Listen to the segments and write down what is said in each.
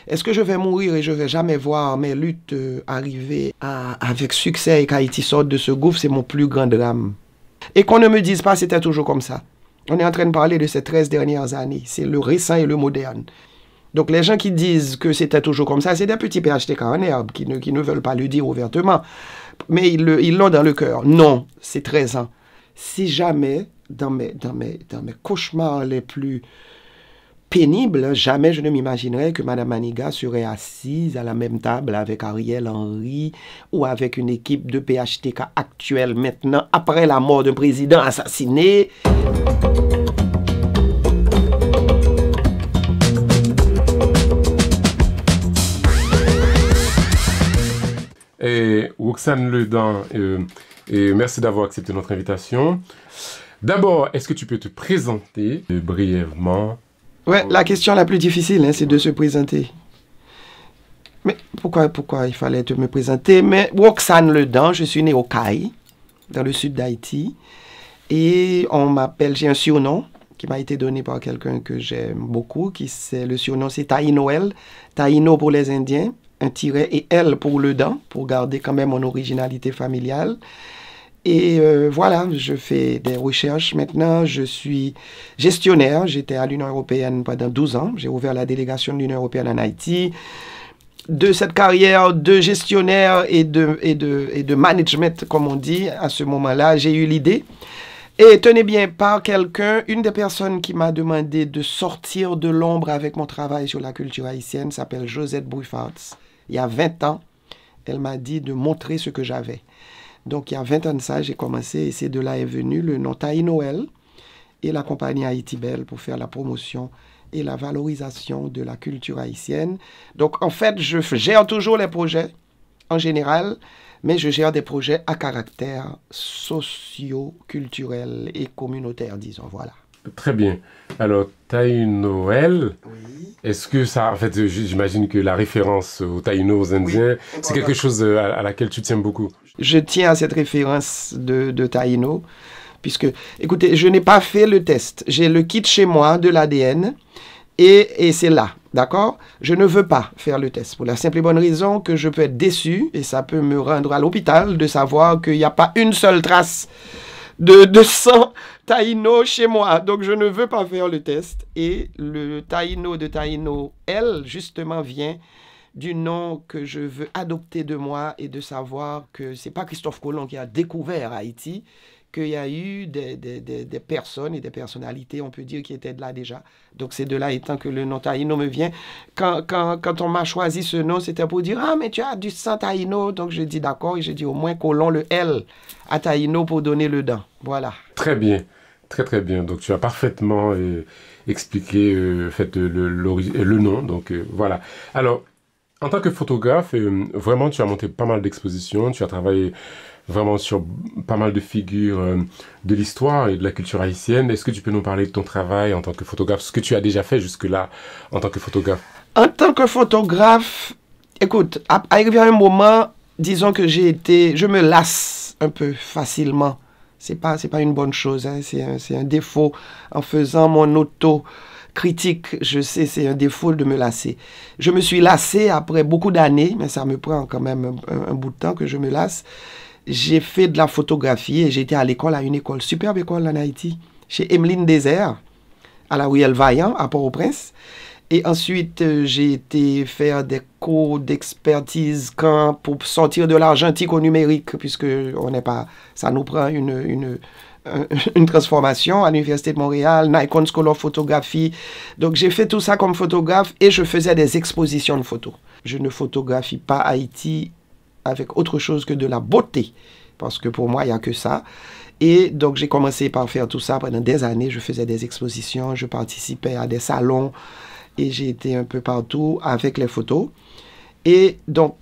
Est-ce que je vais mourir et je vais jamais voir mes luttes arriver avec succès et qu'Haïti sorte de ce gouffre? C'est mon plus grand drame. Et qu'on ne me dise pas c'était toujours comme ça. On est en train de parler de ces 13 dernières années. C'est le récent et le moderne. Donc les gens qui disent que c'était toujours comme ça, c'est des petits PHTK en herbe qui ne veulent pas le dire ouvertement. Mais ils l'ont dans le cœur. Non, c'est 13 ans. Si jamais, dans mes cauchemars les plus pénible, jamais je ne m'imaginerais que Mme Maniga serait assise à la même table avec Ariel Henry ou avec une équipe de PHTK actuelle maintenant, après la mort d'un président assassiné. Et Roxane Ledan, et merci d'avoir accepté notre invitation. D'abord, est-ce que tu peux te présenter brièvement? Ouais, la question la plus difficile, hein, c'est de se présenter. Mais pourquoi il fallait me présenter? Mais Roxane Ledan, je suis né au Caille, dans le sud d'Haïti. Et on m'appelle, j'ai un surnom qui m'a été donné par quelqu'un que j'aime beaucoup. Le surnom, c'est Taïno L. Taïno pour les Indiens, un tiret et L pour Ledan, pour garder quand même mon originalité familiale. Et voilà, je fais des recherches maintenant. Je suis gestionnaire. J'étais à l'Union européenne pendant 12 ans. J'ai ouvert la délégation de l'Union européenne en Haïti. De cette carrière de gestionnaire et de management, comme on dit, à ce moment-là, j'ai eu l'idée. Et tenez bien, par quelqu'un, une des personnes qui m'a demandé de sortir de l'ombre avec mon travail sur la culture haïtienne s'appelle Josette Bruffards. Il y a 20 ans, elle m'a dit de montrer ce que j'avais. Donc, il y a 20 ans de ça, j'ai commencé et c'est de là est venu le nom Taïno L et la compagnie Haïti Belle pour faire la promotion et la valorisation de la culture haïtienne. Donc, en fait, je gère toujours les projets en général, mais je gère des projets à caractère socio-culturel et communautaire, disons, voilà. Très bien. Alors, Taïno L, Oui. est-ce que ça... En fait, j'imagine que la référence aux Taïnos, aux Indiens, oui, c'est quelque chose à laquelle tu tiens beaucoup. Je tiens à cette référence de Taïno, puisque, écoutez, je n'ai pas fait le test. J'ai le kit chez moi de l'ADN et c'est là, d'accord? Je ne veux pas faire le test pour la simple et bonne raison que je peux être déçu et ça peut me rendre à l'hôpital de savoir qu'il n'y a pas une seule trace de sang Taïno chez moi. Donc, je ne veux pas faire le test. Et le Taïno de Taïno L, justement, vient du nom que je veux adopter de moi et de savoir que ce n'est pas Christophe Colomb qui a découvert Haïti, qu'il y a eu des personnes et des personnalités, on peut dire, qui étaient de là déjà. Donc, c'est de là étant que le nom Taïno me vient. Quand on m'a choisi ce nom, c'était pour dire « Ah, mais tu as du sang Taïno ». Donc, je dis d'accord et je dis au moins Colomb le L à Taïno pour donner le dent. Voilà. Très bien. Très, très bien. Donc, tu as parfaitement expliqué le nom. Donc, voilà. Alors, en tant que photographe, vraiment, tu as monté pas mal d'expositions. Tu as travaillé vraiment sur pas mal de figures de l'histoire et de la culture haïtienne. Est-ce que tu peux nous parler de ton travail en tant que photographe, ce que tu as déjà fait jusque-là en tant que photographe? En tant que photographe, écoute, arrivé à un moment, disons que je me lasse un peu facilement. C'est pas une bonne chose, hein. C'est un défaut. En faisant mon auto-critique, je sais, c'est un défaut de me lasser. Je me suis lassé après beaucoup d'années, mais ça me prend quand même un bout de temps que je me lasse. J'ai fait de la photographie et j'ai été à l'école, à une école, superbe école en Haïti, chez Emeline Désert, à la Ruelle Vaillant, à Port-au-Prince. Et ensuite, j'ai été faire des cours d'expertise pour sortir de l'argentique au numérique, puisque ça nous prend une transformation à l'Université de Montréal, Nikon School of Photography. Donc, j'ai fait tout ça comme photographe et je faisais des expositions de photos. Je ne photographie pas Haïti avec autre chose que de la beauté, parce que pour moi, il n'y a que ça. Et donc, j'ai commencé par faire tout ça pendant des années. Je faisais des expositions, je participais à des salons et j'ai été un peu partout avec les photos. Et donc,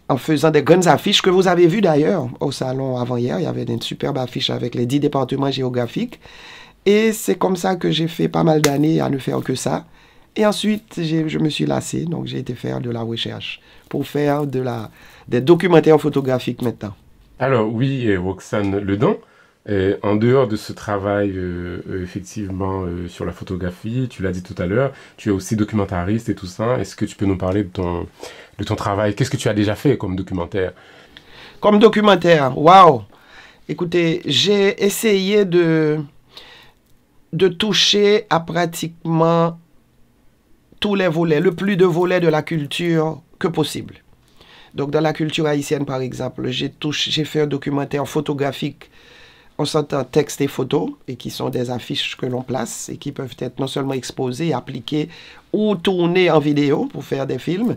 en faisant des grandes affiches que vous avez vues d'ailleurs au salon avant-hier, il y avait une superbe affiche avec les 10 départements géographiques. Et c'est comme ça que j'ai fait pas mal d'années à ne faire que ça. Et ensuite, je me suis lassé, donc j'ai été faire de la recherche pour faire des documentaires photographiques maintenant. Alors oui, Roxane Ledan, Et en dehors de ce travail, effectivement, sur la photographie, tu l'as dit tout à l'heure, tu es aussi documentariste et tout ça. Est-ce que tu peux nous parler de ton travail? Qu'est-ce que tu as déjà fait comme documentaire? Comme documentaire, waouh! Écoutez, j'ai essayé de toucher à pratiquement tous les volets, le plus de volets de la culture que possible. Donc dans la culture haïtienne, par exemple, j'ai fait un documentaire photographique. On s'entend texte et photos, et qui sont des affiches que l'on place, et qui peuvent être non seulement exposées, appliquées, ou tournées en vidéo pour faire des films.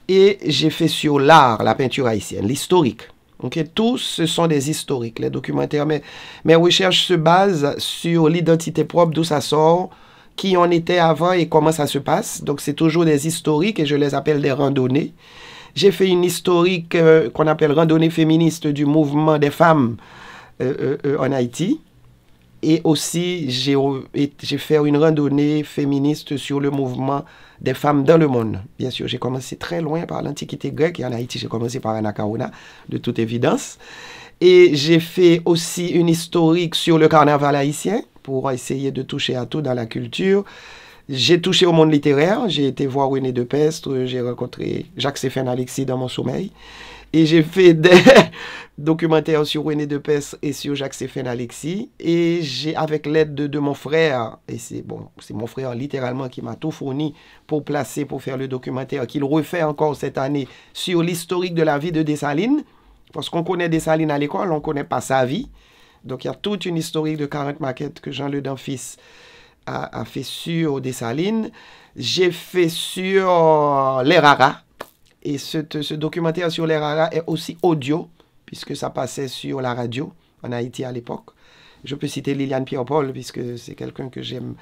Et j'ai fait sur l'art, la peinture haïtienne, l'historique. Okay? Tous, ce sont des historiques, les documentaires. Mes recherches se basent sur l'identité propre, d'où ça sort, qui on était avant et comment ça se passe. Donc c'est toujours des historiques, et je les appelle des randonnées. J'ai fait une historique qu'on appelle randonnée féministe du mouvement des femmes en Haïti. Et aussi, j'ai fait une randonnée féministe sur le mouvement des femmes dans le monde. Bien sûr, j'ai commencé très loin par l'Antiquité grecque, et en Haïti, j'ai commencé par Anacaona, de toute évidence. Et j'ai fait aussi une historique sur le carnaval haïtien, pour essayer de toucher à tout dans la culture. J'ai touché au monde littéraire, j'ai été voir René Depestre, j'ai rencontré Jacques-Séphane Alexis dans mon sommeil. Et j'ai fait des documentaires sur René Depestre et sur Jacques-Séphane Alexis. Et avec l'aide de mon frère, et c'est mon frère littéralement qui m'a tout fourni pour faire le documentaire, qu'il refait encore cette année sur l'historique de la vie de Dessalines. Parce qu'on connaît Dessalines à l'école, on ne connaît pas sa vie. Donc il y a toute une historique de 40 maquettes que Jean Le Fils a fait sur Dessalines. J'ai fait sur les Raras. Et ce documentaire sur les Raras est aussi audio, puisque ça passait sur la radio en Haïti à l'époque. Je peux citer Liliane Pierre-Paul, puisque c'est quelqu'un que j'aime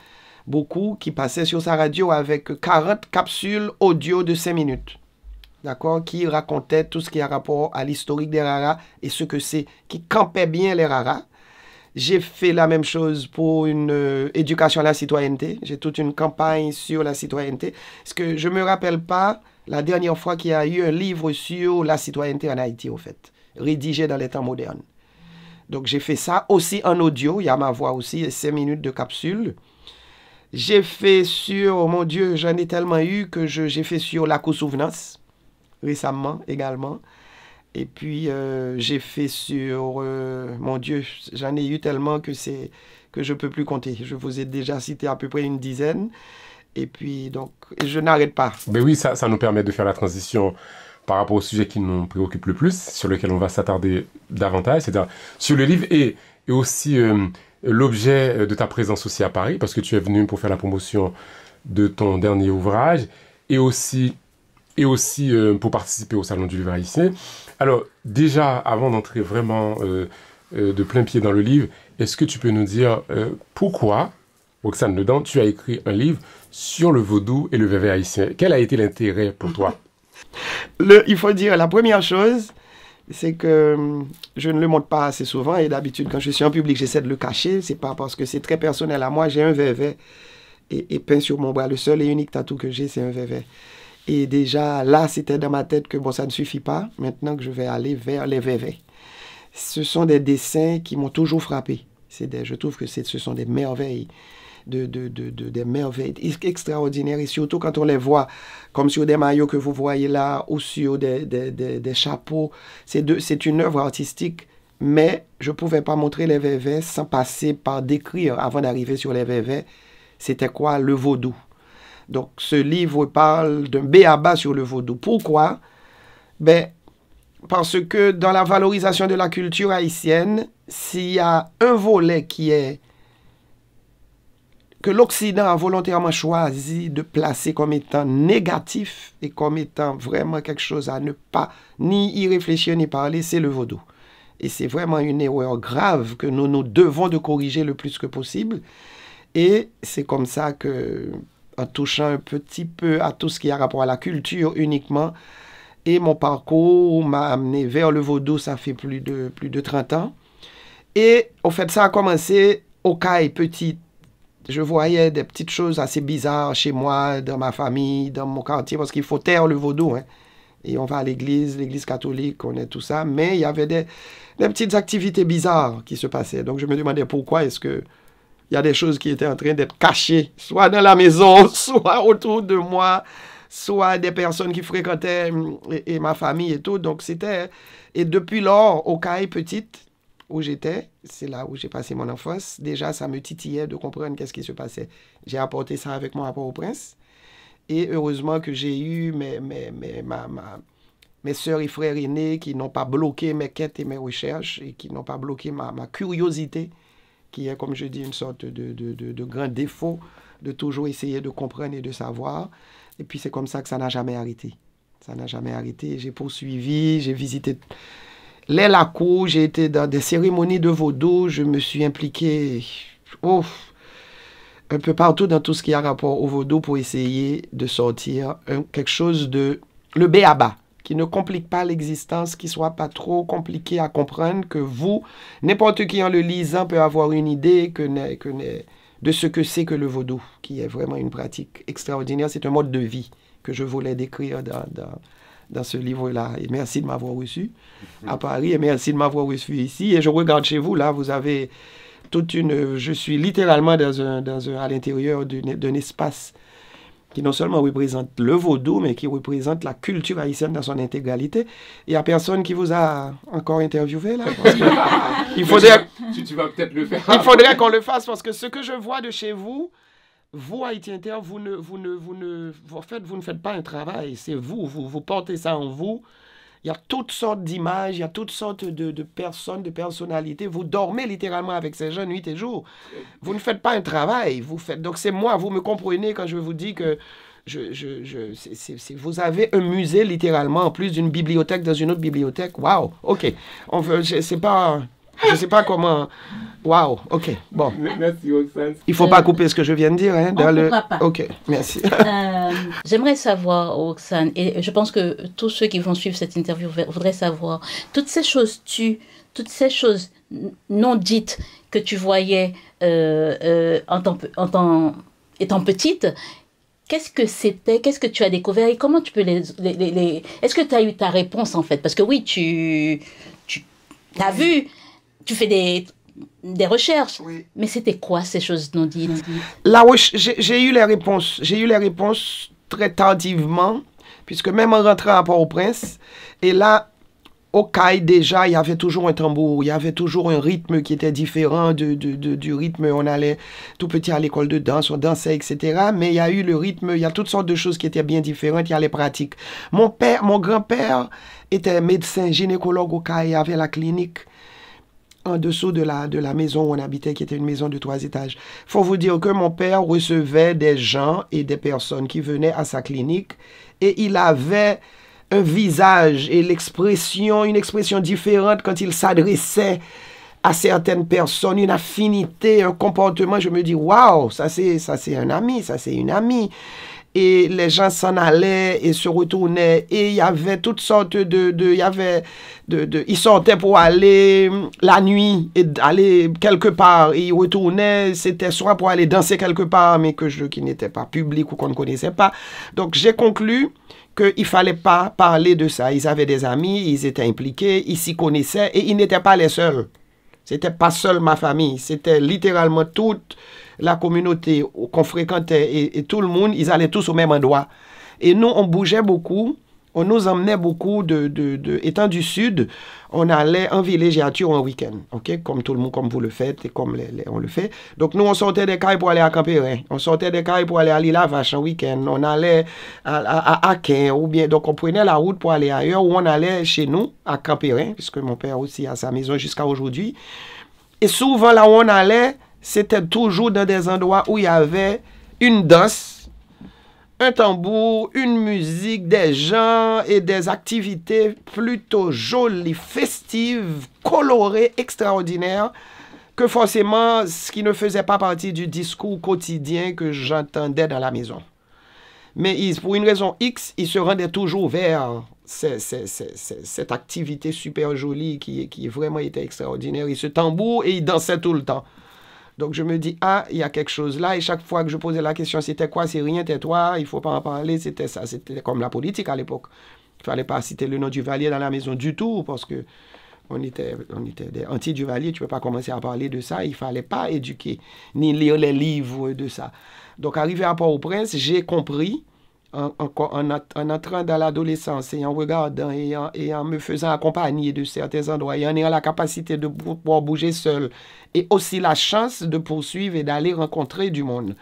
beaucoup, qui passait sur sa radio avec 40 capsules audio de 5 minutes. D'accord? Qui racontait tout ce qui a rapport à l'historique des Raras et ce que c'est, qui campait bien les Raras. J'ai fait la même chose pour une éducation à la citoyenneté. J'ai toute une campagne sur la citoyenneté. Parce que je ne me rappelle pas la dernière fois qu'il y a eu un livre sur la citoyenneté en Haïti, au fait, rédigé dans les temps modernes. Donc j'ai fait ça aussi en audio. Il y a ma voix aussi, 5 minutes de capsule. J'ai fait sur, oh mon Dieu, j'en ai tellement eu que j'ai fait sur la co-souvenance, récemment également. Et puis, j'ai fait sur... mon Dieu, j'en ai eu tellement que je ne peux plus compter. Je vous ai déjà cité à peu près une dizaine. Et puis, donc, je n'arrête pas. Ben oui, ça nous permet de faire la transition par rapport au sujet qui nous préoccupe le plus, sur lequel on va s'attarder davantage, c'est-à-dire sur le livre et aussi l'objet de ta présence aussi à Paris, parce que tu es venu pour faire la promotion de ton dernier ouvrage, et aussi pour participer au Salon du Livre haïtien. Alors, déjà, avant d'entrer vraiment de plein pied dans le livre, est-ce que tu peux nous dire pourquoi, Roxane Ledent, tu as écrit un livre sur le vaudou et le vévé haïtien? Quel a été l'intérêt pour toi? Il faut dire, la première chose, c'est que je ne le montre pas assez souvent, et d'habitude, quand je suis en public, j'essaie de le cacher. C'est pas parce que c'est très personnel à moi. J'ai un vévé et peint sur mon bras. Le seul et unique tatou que j'ai, c'est un vévé. Et déjà, là, c'était dans ma tête que bon, ça ne suffit pas. Maintenant que je vais aller vers les vévés. Ce sont des dessins qui m'ont toujours frappé. Je trouve que ce sont des merveilles, des merveilles extraordinaires. Et surtout quand on les voit comme sur des maillots que vous voyez là, ou sur des chapeaux. C'est une œuvre artistique. Mais je ne pouvais pas montrer les vévés sans passer par décrire, avant d'arriver sur les vévés, c'était quoi le vaudou. Donc, ce livre parle d'un b.a.-ba sur le vaudou. Pourquoi? Ben, parce que dans la valorisation de la culture haïtienne, s'il y a un volet que l'Occident a volontairement choisi de placer comme étant négatif et comme étant vraiment quelque chose à ne pas ni y réfléchir ni parler, c'est le vaudou. Et c'est vraiment une erreur grave que nous devons de corriger le plus que possible. Et c'est comme ça que, en touchant un petit peu à tout ce qui a rapport à la culture uniquement, et mon parcours m'a amené vers le vaudou, ça fait plus de 30 ans. Et au fait, ça a commencé au Caille petit. Je voyais des petites choses assez bizarres chez moi, dans ma famille, dans mon quartier, parce qu'il faut taire le vaudou. Hein. Et on va à l'église catholique, on est tout ça. Mais il y avait des petites activités bizarres qui se passaient. Donc je me demandais pourquoi est-ce que il y a des choses qui étaient en train d'être cachées, soit dans la maison, soit autour de moi, soit des personnes qui fréquentaient et ma famille et tout. Donc c'était... Et depuis lors, au Caille petite, où j'étais, c'est là où j'ai passé mon enfance, déjà ça me titillait de comprendre qu'est-ce qui se passait. J'ai apporté ça avec moi à Port-au-Prince. Et heureusement que j'ai eu mes sœurs et frères aînés qui n'ont pas bloqué mes quêtes et mes recherches et qui n'ont pas bloqué ma curiosité, qui est, comme je dis, une sorte de grand défaut de toujours essayer de comprendre et de savoir. Et puis c'est comme ça que ça n'a jamais arrêté. Ça n'a jamais arrêté. J'ai poursuivi, j'ai visité les lacous, j'ai été dans des cérémonies de vaudou, je me suis impliqué un peu partout dans tout ce qui a rapport au vaudou pour essayer de sortir quelque chose de... le b.a.-ba, qui ne complique pas l'existence, qui ne soit pas trop compliqué à comprendre, que vous, n'importe qui en le lisant peut avoir une idée de ce que c'est que le vaudou, qui est vraiment une pratique extraordinaire. C'est un mode de vie que je voulais décrire dans ce livre-là. Et merci de m'avoir reçu à Paris et merci de m'avoir reçu ici. Et je regarde chez vous, là, vous avez toute une... Je suis littéralement à l'intérieur d'un espace qui non seulement représente le vaudou, mais qui représente la culture haïtienne dans son intégralité. Il n'y a personne qui vous a encore interviewé, là. Parce que il faudrait... Tu vas peut-être le faire. Il faudrait qu'on le fasse, parce que ce que je vois de chez vous, vous, Haïti Inter, vous ne faites pas un travail. C'est vous portez ça en vous. Il y a toutes sortes d'images, il y a toutes sortes de personnes, de personnalités. Vous dormez littéralement avec ces gens nuit et jour. Vous ne faites pas un travail. Donc c'est moi, vous me comprenez quand je vous dis que vous avez un musée littéralement, en plus d'une bibliothèque dans une autre bibliothèque. Waouh, ok. Je ne sais pas comment... Waouh, ok, bon. Merci, Roxane. Il ne faut pas couper ce que je viens de dire. Hein, on ne coupera pas. Ok, merci. J'aimerais savoir, Roxane, et je pense que tous ceux qui vont suivre cette interview voudraient savoir, toutes ces choses non dites que tu voyais étant petite, qu'est-ce que c'était? Qu'est-ce que tu as découvert? Et comment tu peux les... Est-ce que tu as eu ta réponse, en fait? Parce que oui, tu as vu, tu fais des recherches. Oui. Mais c'était quoi ces choses non dites? Là où j'ai eu les réponses. J'ai eu les réponses très tardivement, puisque même en rentrant à Port-au-Prince, et là, au Caille, déjà, il y avait toujours un tambour, il y avait toujours un rythme qui était différent du rythme. On allait tout petit à l'école de danse, on dansait, etc. Mais il y a eu le rythme, il y a toutes sortes de choses qui étaient bien différentes, il y a les pratiques. Mon grand-père était médecin, gynécologue au Caille, il avait la clinique en dessous de la maison où on habitait, qui était une maison de 3 étages. Il faut vous dire que mon père recevait des gens et des personnes qui venaient à sa clinique et il avait un visage et une expression différente quand il s'adressait à certaines personnes, une affinité, un comportement. Je me dis, waouh, ça c'est un ami, ça c'est une amie. Et les gens s'en allaient et se retournaient. Et il y avait toutes sortes ils sortaient pour aller la nuit et aller quelque part. Et ils retournaient, c'était soit pour aller danser quelque part, mais qui n'était pas public ou qu'on ne connaissait pas. Donc j'ai conclu qu'il ne fallait pas parler de ça. Ils avaient des amis, ils étaient impliqués, ils s'y connaissaient et ils n'étaient pas les seuls. C'était pas seul ma famille, c'était littéralement toute la communauté qu'on fréquentait et tout le monde, ils allaient tous au même endroit. Et nous, on bougeait beaucoup, on nous emmenait beaucoup étant du sud, on allait en villégiature en week-end, ok? Comme tout le monde, comme vous le faites et comme on le fait. Donc nous, on sortait des cailles pour aller à Campérin, on sortait des cailles pour aller à l'Île-à-Vache en week-end, on allait à Aquin, ou bien, donc on prenait la route pour aller ailleurs, ou on allait chez nous, à Campérin, puisque mon père aussi a sa maison jusqu'à aujourd'hui. Et souvent, là où on allait, c'était toujours dans des endroits où il y avait une danse, un tambour, une musique, des gens et des activités plutôt jolies, festives, colorées, extraordinaires, que forcément, ce qui ne faisait pas partie du discours quotidien que j'entendais dans la maison. Mais pour une raison X, ils se rendaient toujours vers cette activité super jolie qui vraiment était extraordinaire. Et ce tambour, et ils dansaient tout le temps. Donc je me dis, ah, il y a quelque chose là. Et chaque fois que je posais la question, c'était quoi? C'est rien, tais-toi, il ne faut pas en parler. C'était ça, c'était comme la politique à l'époque. fallait pas citer le nom Duvalier dans la maison du tout, parce que on était des anti-Duvalier, tu ne peux pas commencer à parler de ça, il ne fallait pas éduquer, ni lire les livres de ça. Donc, arrivé à Port-au-Prince, j'ai compris, en entrant dans l'adolescence, et en regardant, et en me faisant accompagner de certains endroits, et en ayant la capacité de pouvoir bouger seul, et aussi la chance de poursuivre et d'aller rencontrer du monde.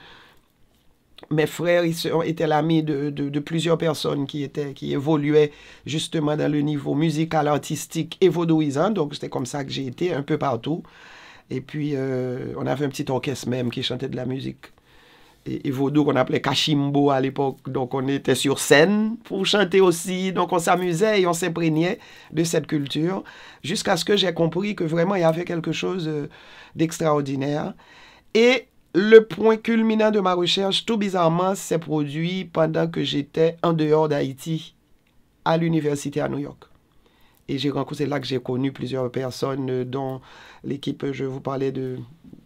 Mes frères étaient l'ami de plusieurs personnes qui évoluaient justement dans le niveau musical, artistique et vaudouisant. Donc, c'était comme ça que j'ai été un peu partout. Et puis, on avait un petit orchestre même qui chantait de la musique. Et vaudou qu'on appelait Kachimbo à l'époque. Donc, on était sur scène pour chanter aussi. Donc, on s'amusait et on s'imprégnait de cette culture jusqu'à ce que j'ai compris que vraiment, il y avait quelque chose d'extraordinaire. Et le point culminant de ma recherche, tout bizarrement, s'est produit pendant que j'étais en dehors d'Haïti, à l'université à New York. Et c'est là que j'ai connu plusieurs personnes, dont l'équipe, je vous parlais de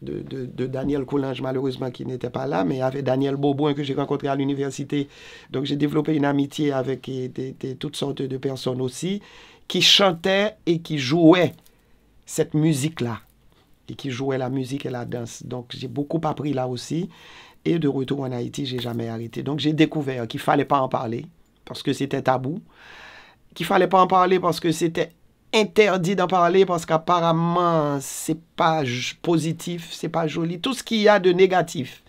Daniel Coulange, malheureusement, qui n'était pas là, mais il y avait Daniel Beauboin que j'ai rencontré à l'université. Donc, j'ai développé une amitié avec toutes sortes de personnes aussi, qui chantaient et qui jouaient cette musique-là, et qui jouaient la musique et la danse. Donc, j'ai beaucoup appris là aussi. Et de retour en Haïti, j'ai jamais arrêté. Donc, j'ai découvert qu'il fallait pas en parler, parce que c'était tabou. Qu'il fallait pas en parler parce que c'était interdit d'en parler, parce qu'apparemment, c'est pas positif, c'est pas joli. Tout ce qu'il y a de négatif,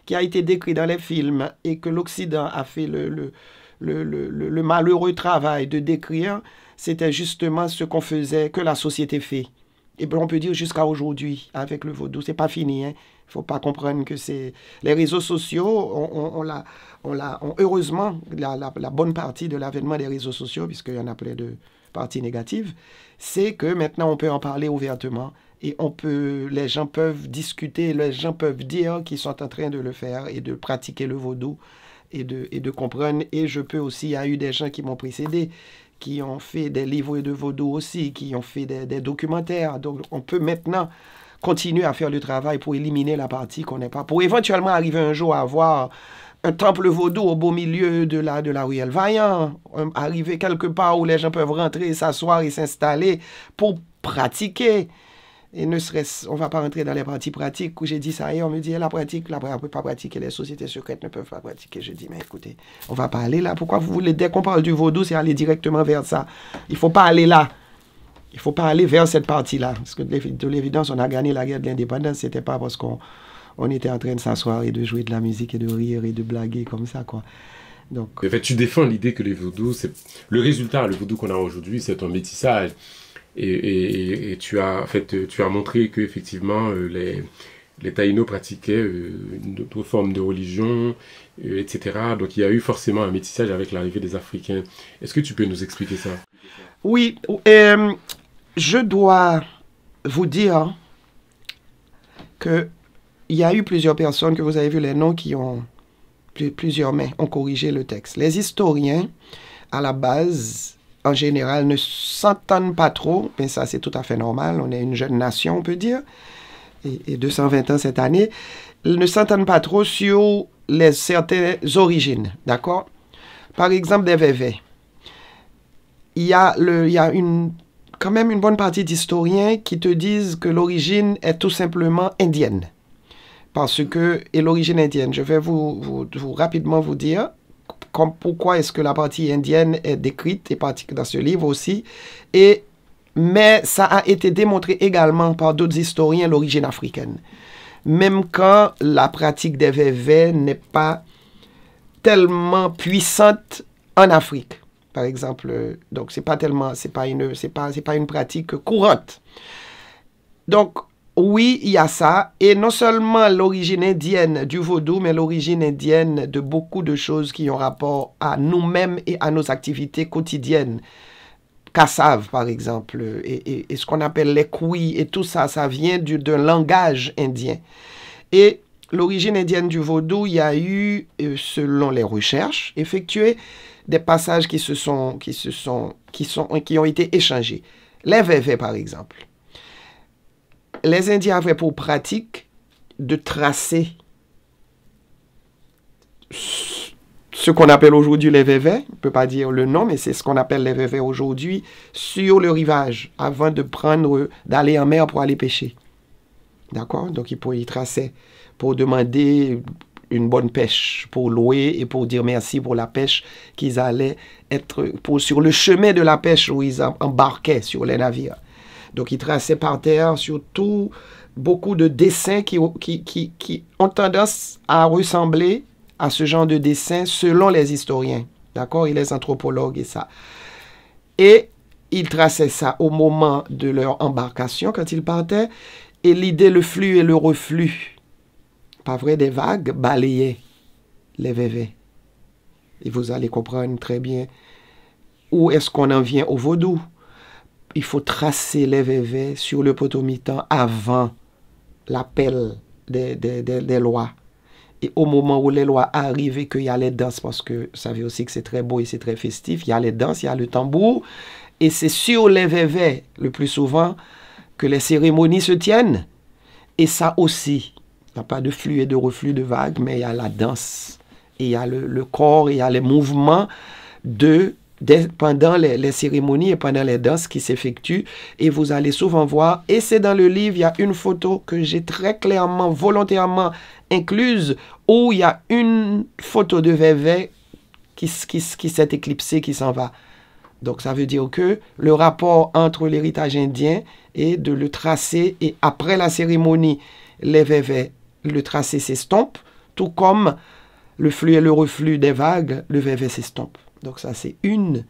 qui a été décrit dans les films, et que l'Occident a fait le malheureux travail de décrire, c'était justement ce qu'on faisait, que la société fait. Et bien, on peut dire jusqu'à aujourd'hui, avec le vaudou, c'est pas fini. Il ne faut pas comprendre que c'est... Les réseaux sociaux, heureusement, la bonne partie de l'avènement des réseaux sociaux, puisqu'il y en a plein de parties négatives, c'est que maintenant, on peut en parler ouvertement. Et les gens peuvent discuter, les gens peuvent dire qu'ils sont en train de le faire et de pratiquer le vaudou et de comprendre. Et je peux aussi, il y a eu des gens qui m'ont précédé, qui ont fait des livres de vaudou aussi, qui ont fait des documentaires. Donc, on peut maintenant continuer à faire le travail pour éliminer la partie qu'on n'est pas, pour éventuellement arriver un jour à avoir un temple vaudou au beau milieu de la ruelle Vaillant, arriver quelque part où les gens peuvent rentrer, s'asseoir et s'installer pour pratiquer. Et ne serait-ce, on ne va pas rentrer dans les parties pratiques, où j'ai dit ça, et on me dit, la pratique, on ne peut pas pratiquer, les sociétés secrètes ne peuvent pas pratiquer. Je dis, mais écoutez, on ne va pas aller là. Pourquoi vous voulez, dès qu'on parle du vaudou, c'est aller directement vers ça. Il ne faut pas aller là. Il ne faut pas aller vers cette partie-là. Parce que de l'évidence, on a gagné la guerre de l'indépendance, ce n'était pas parce qu'on était en train de s'asseoir et de jouer de la musique et de rire et de blaguer comme ça, quoi. Donc, en fait, tu défends l'idée que les vaudous, c'est le résultat, le vaudou qu'on a aujourd'hui, c'est un métissage. Et tu as montré qu'effectivement, les Taïnos pratiquaient une autre forme de religion, etc. Donc il y a eu forcément un métissage avec l'arrivée des Africains. Est-ce que tu peux nous expliquer ça? Oui, je dois vous dire qu'il y a eu plusieurs personnes, que vous avez vu les noms, qui ont, plusieurs mains, ont corrigé le texte. Les historiens, à la base, en général, ne s'entendent pas trop, mais ça c'est tout à fait normal, on est une jeune nation, on peut dire, et 220 ans cette année, ils ne s'entendent pas trop sur certaines origines, d'accord? Par exemple, des Vévés. Il y a quand même une bonne partie d'historiens qui te disent que l'origine est tout simplement indienne. Et l'origine indienne, je vais rapidement vous dire pourquoi est-ce que la partie indienne est décrite et dans ce livre aussi. Mais ça a été démontré également par d'autres historiens, l'origine africaine. Même quand la pratique des Vévés n'est pas tellement puissante en Afrique, par exemple. Donc, c'est pas une pratique courante. Donc, oui, il y a ça, et non seulement l'origine indienne du vaudou, mais l'origine indienne de beaucoup de choses qui ont rapport à nous-mêmes et à nos activités quotidiennes. Kassav, par exemple, et ce qu'on appelle les kouis, et tout ça, ça vient d'un langage indien. Et l'origine indienne du vaudou, il y a eu, selon les recherches effectuées, des passages qui ont été échangés. Les Vévés, par exemple. Les Indiens avaient pour pratique de tracer ce qu'on appelle aujourd'hui les vévets, on ne peut pas dire le nom, mais c'est ce qu'on appelle les vévets aujourd'hui, sur le rivage, avant d'aller en mer pour aller pêcher. D'accord? Donc, il traçait pour demander une bonne pêche, pour louer et pour dire merci pour la pêche qu'ils allaient être sur le chemin de la pêche où ils embarquaient sur les navires. Donc, il traçait par terre surtout beaucoup de dessins qui ont tendance à ressembler à ce genre de dessins selon les historiens, d'accord, et les anthropologues et ça. Et il traçait ça au moment de leur embarcation, quand ils partaient, et l'idée, le flux et le reflux, pas vrai, des vagues, balayaient les vévets. Et vous allez comprendre très bien où est-ce qu'on en vient au vaudou. Il faut tracer les vévets sur le potomitan avant l'appel des lois. Et au moment où les lois arrivent et qu'il y a les danses, parce que vous savez aussi que c'est très beau et c'est très festif, il y a les danses, il y a le tambour, et c'est sur les vévets, le plus souvent, que les cérémonies se tiennent. Et ça aussi, il n'y a pas de flux et de reflux de vagues, mais il y a la danse, et il y a le corps, et il y a les mouvements pendant les cérémonies et pendant les danses qui s'effectuent. Et vous allez souvent voir, et c'est dans le livre, il y a une photo que j'ai très clairement, volontairement incluse, où il y a une photo de vévé qui s'est éclipsée, qui s'en va. Donc ça veut dire que le rapport entre l'héritage indien et de le tracer, et après la cérémonie, les vévés, le tracé s'estompe, tout comme le flux et le reflux des vagues, le vévé s'estompe. Donc ça, c'est une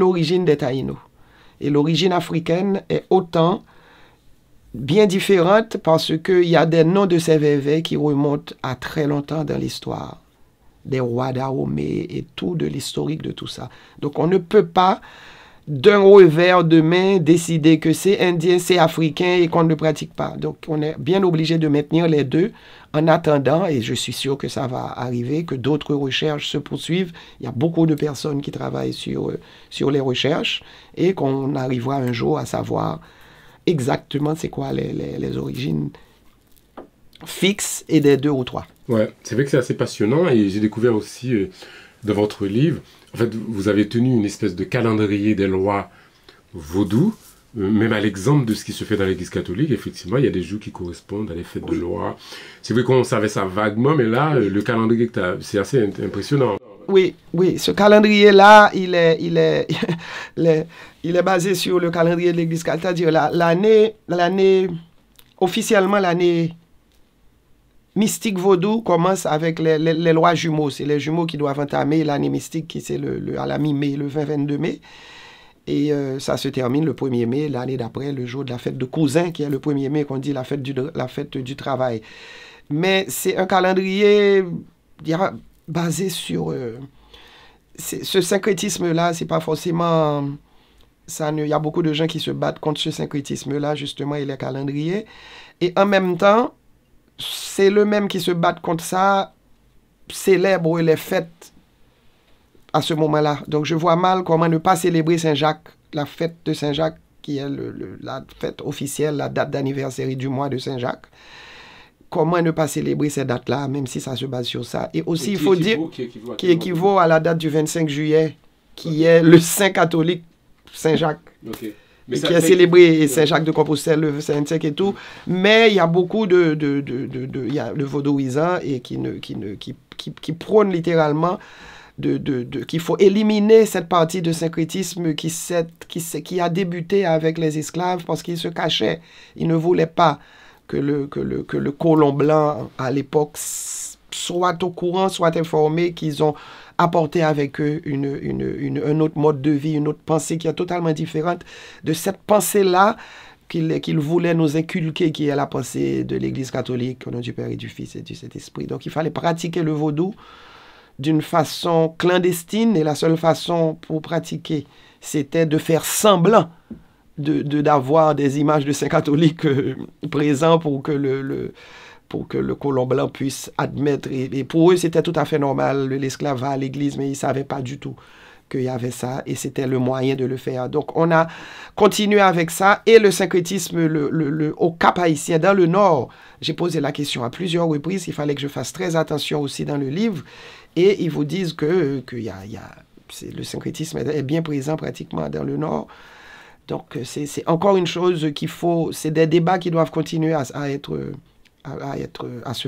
origine des Taïnos. Et l'origine africaine est autant bien différente parce qu'il y a des noms de ces vévés qui remontent à très longtemps dans l'histoire. Des rois Dahomey et tout de l'historique de tout ça. Donc on ne peut pas, d'un revers de main, décider que c'est indien, c'est africain et qu'on ne le pratique pas. Donc on est bien obligé de maintenir les deux en attendant, et je suis sûr que ça va arriver, que d'autres recherches se poursuivent. Il y a beaucoup de personnes qui travaillent sur les recherches et qu'on arrivera un jour à savoir exactement c'est quoi les origines fixes et des deux ou trois. Ouais, c'est vrai que c'est assez passionnant et j'ai découvert aussi dans votre livre, en fait, vous avez tenu une espèce de calendrier des lois vaudou, même à l'exemple de ce qui se fait dans l'Église catholique. Effectivement, il y a des jours qui correspondent à des fêtes de loi. C'est vrai qu'on savait ça vaguement, mais là, le calendrier que tu as, c'est assez impressionnant. Oui, ce calendrier-là, il est basé sur le calendrier de l'Église catholique, c'est-à-dire officiellement l'année mystique vaudou commence avec les lois jumeaux. C'est les jumeaux qui doivent entamer l'année mystique, qui c'est à la mi-mai, le 20-22 mai. Et ça se termine le 1er mai, l'année d'après, le jour de la fête de Cousin, qui est le 1er mai, qu'on dit la fête du travail. Mais c'est un calendrier basé sur... ce syncrétisme-là, c'est pas forcément... Il y a beaucoup de gens qui se battent contre ce syncrétisme-là, justement, et les calendriers. Et en même temps, c'est le même qui se battent contre ça, célèbrent les fêtes à ce moment-là. Donc, je vois mal comment ne pas célébrer Saint-Jacques, la fête de Saint-Jacques, qui est la fête officielle, la date d'anniversaire du mois de Saint-Jacques. Comment ne pas célébrer ces dates-là, même si ça se base sur ça. Et aussi, il faut dire, qui équivaut à la date du 25 juillet, qui est le Saint catholique Saint-Jacques. Okay. Qui est célébré, et Saint-Jacques de Compostelle, le Saint-Sec et tout. Mais il y a beaucoup il y a le vaudouisant et qui prône littéralement qu'il faut éliminer cette partie de syncrétisme qui a débuté avec les esclaves parce qu'ils se cachaient. Ils ne voulaient pas que le colon blanc, à l'époque, soit au courant, soit informé qu'ils ont apporté avec eux un autre mode de vie, une autre pensée qui est totalement différente de cette pensée-là qu'il voulait nous inculquer, qui est la pensée de l'Église catholique, au nom du Père et du Fils et du Saint-Esprit. Donc il fallait pratiquer le vaudou d'une façon clandestine, et la seule façon pour pratiquer, c'était de faire semblant d'avoir des images de saints catholiques présents pour que le colon blanc puisse admettre. Et pour eux, c'était tout à fait normal. L'esclave va à l'église, mais ils ne savaient pas du tout qu'il y avait ça et c'était le moyen de le faire. Donc, on a continué avec ça et le syncrétisme au Cap haïtien, dans le Nord. J'ai posé la question à plusieurs reprises. Il fallait que je fasse très attention aussi dans le livre. Et ils vous disent que le syncrétisme est bien présent pratiquement dans le Nord. Donc, c'est encore une chose qu'il faut... C'est des débats qui doivent continuer à se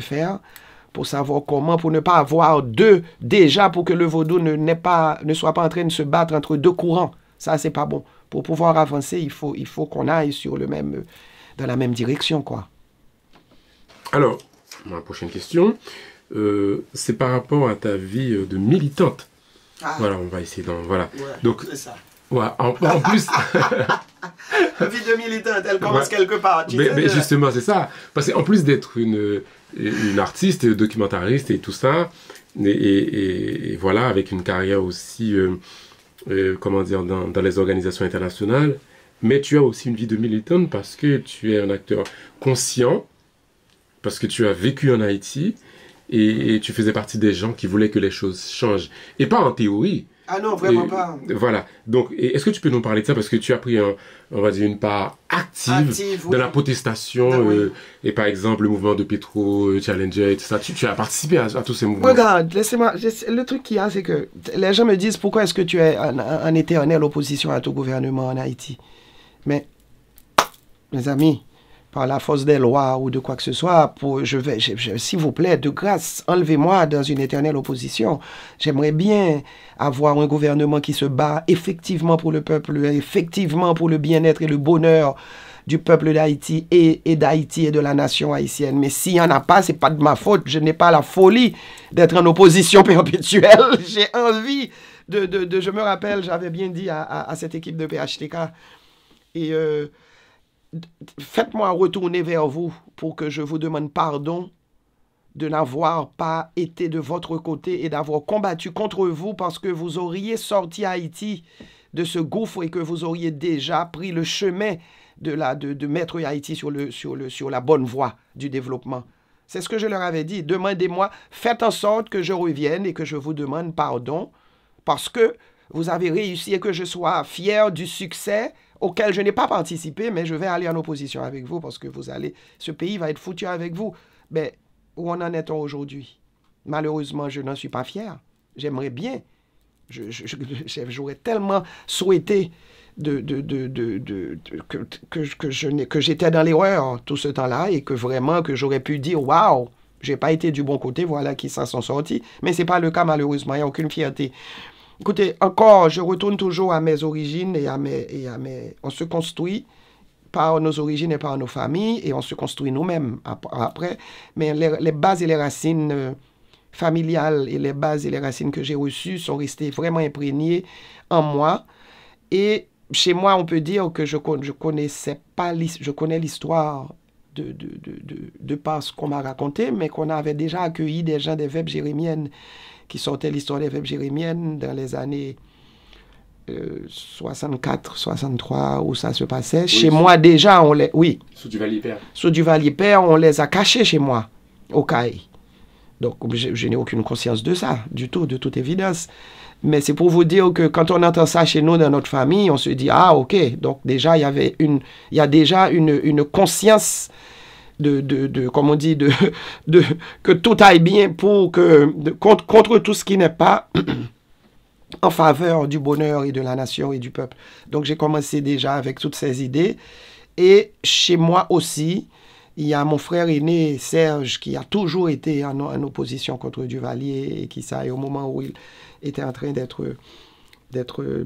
faire pour savoir comment, pour ne pas avoir deux, déjà pour que le vaudou ne soit pas en train de se battre entre deux courants. Ça, c'est pas bon. Pour pouvoir avancer, il faut qu'on aille dans la même direction, quoi. Alors, ma prochaine question, c'est par rapport à ta vie de militante. Ah. Voilà, on va essayer d'en... Voilà. Ouais, donc, c'est ça. Ouais, en plus... La vie de militante, elle commence quelque part. Mais justement, c'est ça. Parce qu'en plus d'être une artiste, documentariste et tout ça, et voilà, avec une carrière aussi, comment dire, dans les organisations internationales, mais tu as aussi une vie de militante parce que tu es un acteur conscient, parce que tu as vécu en Haïti, et tu faisais partie des gens qui voulaient que les choses changent. Et pas en théorie. Ah non, vraiment pas. Voilà. Donc, est-ce que tu peux nous parler de ça? Parce que tu as pris, on va dire, une part active dans la protestation. Oui. Et par exemple, le mouvement de Petro, Challenger et tout ça. Tu as participé à tous ces mouvements. Regarde, laissez-moi. Le truc qu'il y a, c'est que les gens me disent pourquoi est-ce que tu es en éternelle opposition à ton gouvernement en Haïti. Mais, mes amis, par la force des lois ou de quoi que ce soit, s'il vous plaît, de grâce, enlevez-moi dans une éternelle opposition. J'aimerais bien avoir un gouvernement qui se bat effectivement pour le peuple, effectivement pour le bien-être et le bonheur du peuple d'Haïti et d'Haïti et de la nation haïtienne. Mais s'il n'y en a pas, c'est pas de ma faute. Je n'ai pas la folie d'être en opposition perpétuelle. J'ai envie je me rappelle, j'avais bien dit à cette équipe de PHTK, et faites-moi retourner vers vous pour que je vous demande pardon de n'avoir pas été de votre côté et d'avoir combattu contre vous parce que vous auriez sorti Haïti de ce gouffre et que vous auriez déjà pris le chemin de mettre Haïti sur la bonne voie du développement. C'est ce que je leur avais dit. Demandez-moi, faites en sorte que je revienne et que je vous demande pardon parce que vous avez réussi et que je sois fier du succès auquel je n'ai pas participé, mais je vais aller en opposition avec vous parce que ce pays va être foutu avec vous. Mais où en est-on aujourd'hui? Malheureusement, je n'en suis pas fier. J'aimerais bien. J'aurais tellement souhaité que j'étais dans l'erreur tout ce temps-là et que vraiment que j'aurais pu dire « Waouh, j'ai pas été du bon côté, voilà qui s'en sont sortis. » Mais ce n'est pas le cas malheureusement, il n'y a aucune fierté. Écoutez, encore, je retourne toujours à mes origines on se construit par nos origines et par nos familles et on se construit nous-mêmes après. Mais les bases et les racines familiales et les bases et les racines que j'ai reçues sont restées vraiment imprégnées en moi. Et chez moi, on peut dire que je connais l'histoire de par ce qu'on m'a raconté, mais qu'on avait déjà accueilli des gens des Vèbes jérémiennes qui sortaient l'histoire des Vèbes jérémiennes dans les années 64, 63, où ça se passait. Oui, chez moi, déjà, Sous du Valier-Père, on les a cachés chez moi, au CAI. Donc, je n'ai aucune conscience de ça, du tout, de toute évidence. Mais c'est pour vous dire que quand on entend ça chez nous, dans notre famille, on se dit, ah, ok, donc déjà, il y a déjà une conscience comme on dit, que tout aille bien contre tout ce qui n'est pas en faveur du bonheur et de la nation et du peuple. Donc j'ai commencé déjà avec toutes ces idées. Et chez moi aussi, il y a mon frère aîné, Serge, qui a toujours été en opposition contre Duvalier et qui, ça, et au moment où il était en train d'être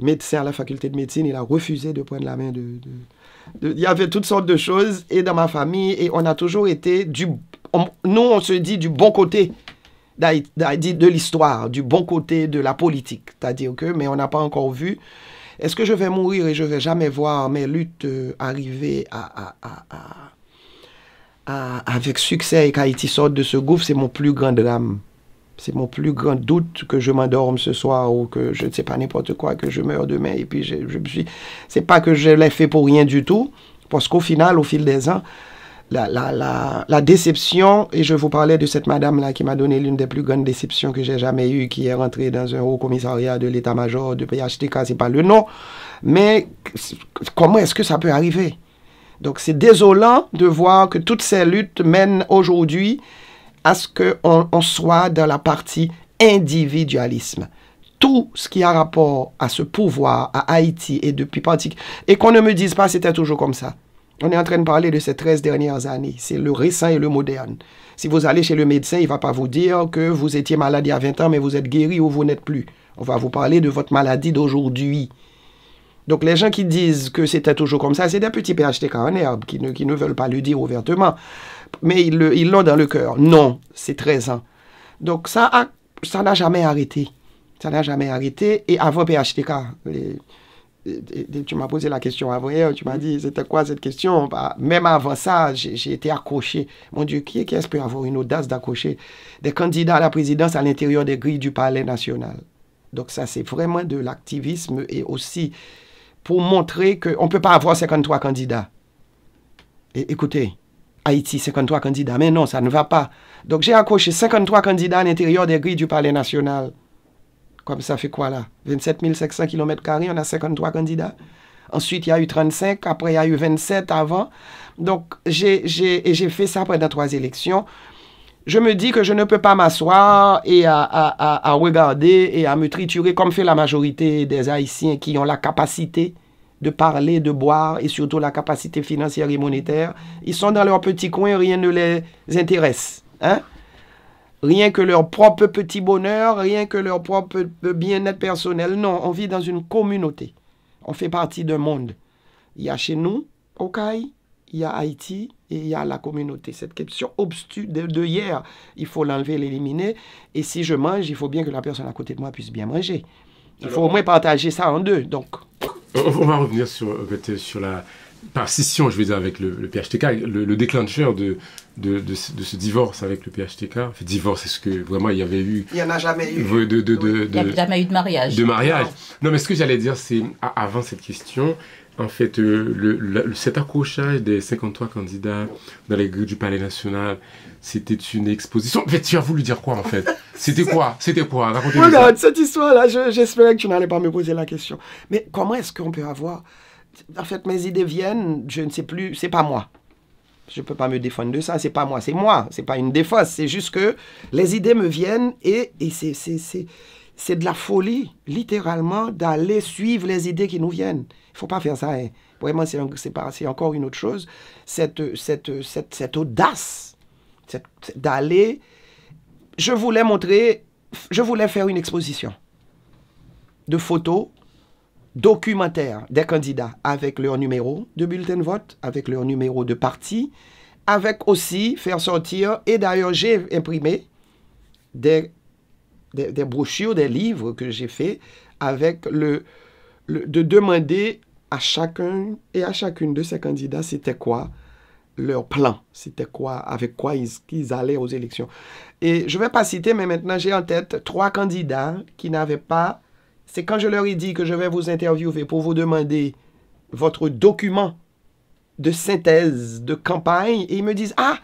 médecin à la faculté de médecine, il a refusé de prendre la main il y avait toutes sortes de choses, et dans ma famille, et on a toujours été, nous on se dit du bon côté de l'histoire, du bon côté de la politique, c'est-à-dire que, mais on n'a pas encore vu, est-ce que je vais mourir et je ne vais jamais voir mes luttes arriver avec succès et qu'Haïti sorte de ce gouffre? C'est mon plus grand drame. C'est mon plus grand doute que je m'endorme ce soir ou que je ne sais pas n'importe quoi, que je meurs demain. Et puis c'est pas que je l'ai fait pour rien du tout, parce qu'au final, au fil des ans, la déception, et je vous parlais de cette madame-là qui m'a donné l'une des plus grandes déceptions que j'ai jamais eues, qui est rentrée dans un haut commissariat de l'état-major de PHTK, c'est pas le nom, mais comment est-ce que ça peut arriver? Donc c'est désolant de voir que toutes ces luttes mènent aujourd'hui à ce qu'on soit dans la partie individualisme. Tout ce qui a rapport à ce pouvoir, à Haïti, et depuis et qu'on ne me dise pas c'était toujours comme ça. On est en train de parler de ces 13 dernières années. C'est le récent et le moderne. Si vous allez chez le médecin, il ne va pas vous dire que vous étiez malade il y a 20 ans, mais vous êtes guéri ou vous n'êtes plus. On va vous parler de votre maladie d'aujourd'hui. Donc les gens qui disent que c'était toujours comme ça, c'est des petits PHTK en herbe qui ne veulent pas le dire ouvertement. Mais ils l'ont dans le cœur. Non, c'est 13 ans. Donc ça n'a jamais arrêté. Ça n'a jamais arrêté. Et avant PHTK, tu m'as posé la question avant hier, tu m'as dit, c'était quoi cette question? Bah, même avant ça, j'ai été accroché. Mon Dieu, qui est-ce peut avoir une audace d'accrocher des candidats à la présidence à l'intérieur des grilles du Palais national? Donc ça, c'est vraiment de l'activisme et aussi pour montrer qu'on ne peut pas avoir 53 candidats. Et écoutez, Haïti, 53 candidats, mais non, ça ne va pas. Donc j'ai accroché 53 candidats à l'intérieur des grilles du Palais national. Comme ça fait quoi là? 27 500 km², on a 53 candidats. Ensuite, il y a eu 35, après il y a eu 27 avant. Donc, j'ai fait ça pendant 3 élections. Je me dis que je ne peux pas m'asseoir et à regarder et à me triturer comme fait la majorité des Haïtiens qui ont la capacité de parler, de boire et surtout la capacité financière et monétaire. Ils sont dans leur petit coin, rien ne les intéresse. Hein? Rien que leur propre petit bonheur, rien que leur propre bien-être personnel. Non, on vit dans une communauté. On fait partie d'un monde. Il y a chez nous, au CAI, il y a Haïti et il y a la communauté. Cette question obstue de hier, il faut l'enlever, l'éliminer. Et si je mange, il faut bien que la personne à côté de moi puisse bien manger. Il faut au moins partager ça en deux. Donc, on va revenir sur la par scission, je veux dire, avec le PHTK, le déclencheur de ce divorce avec le PHTK. En fait, divorce, est-ce que vraiment il y avait eu... Il n'y en a jamais eu. Il n'y a jamais eu de mariage. De mariage. Non, mais ce que j'allais dire, c'est, avant cette question, en fait, cet accrochage des 53 candidats dans les grilles du Palais national, c'était une exposition. En fait, tu as voulu dire quoi, en fait? C'était quoi? Racontez-moi. Regarde, cette histoire-là, j'espérais que tu n'allais pas me poser la question. Mais comment est-ce qu'on peut avoir... En fait, mes idées viennent, je ne sais plus, c'est pas moi. Je ne peux pas me défendre de ça, c'est pas moi, c'est moi. C'est pas une défausse, c'est juste que les idées me viennent et c'est de la folie, littéralement, d'aller suivre les idées qui nous viennent. Il ne faut pas faire ça. Hein. Vraiment, c'est encore une autre chose. Cette audace d'aller... Je voulais faire une exposition de photos, documentaire des candidats avec leur numéro de bulletin de vote, avec leur numéro de parti, avec aussi faire sortir, et d'ailleurs j'ai imprimé des brochures, des livres que j'ai fait avec de demander à chacun et à chacune de ces candidats c'était quoi leur plan, c'était quoi, avec quoi ils allaient aux élections. Et je ne vais pas citer, mais maintenant j'ai en tête 3 candidats qui n'avaient pas... C'est quand je leur ai dit que je vais vous interviewer pour vous demander votre document de synthèse de campagne. Et ils me disent, ah,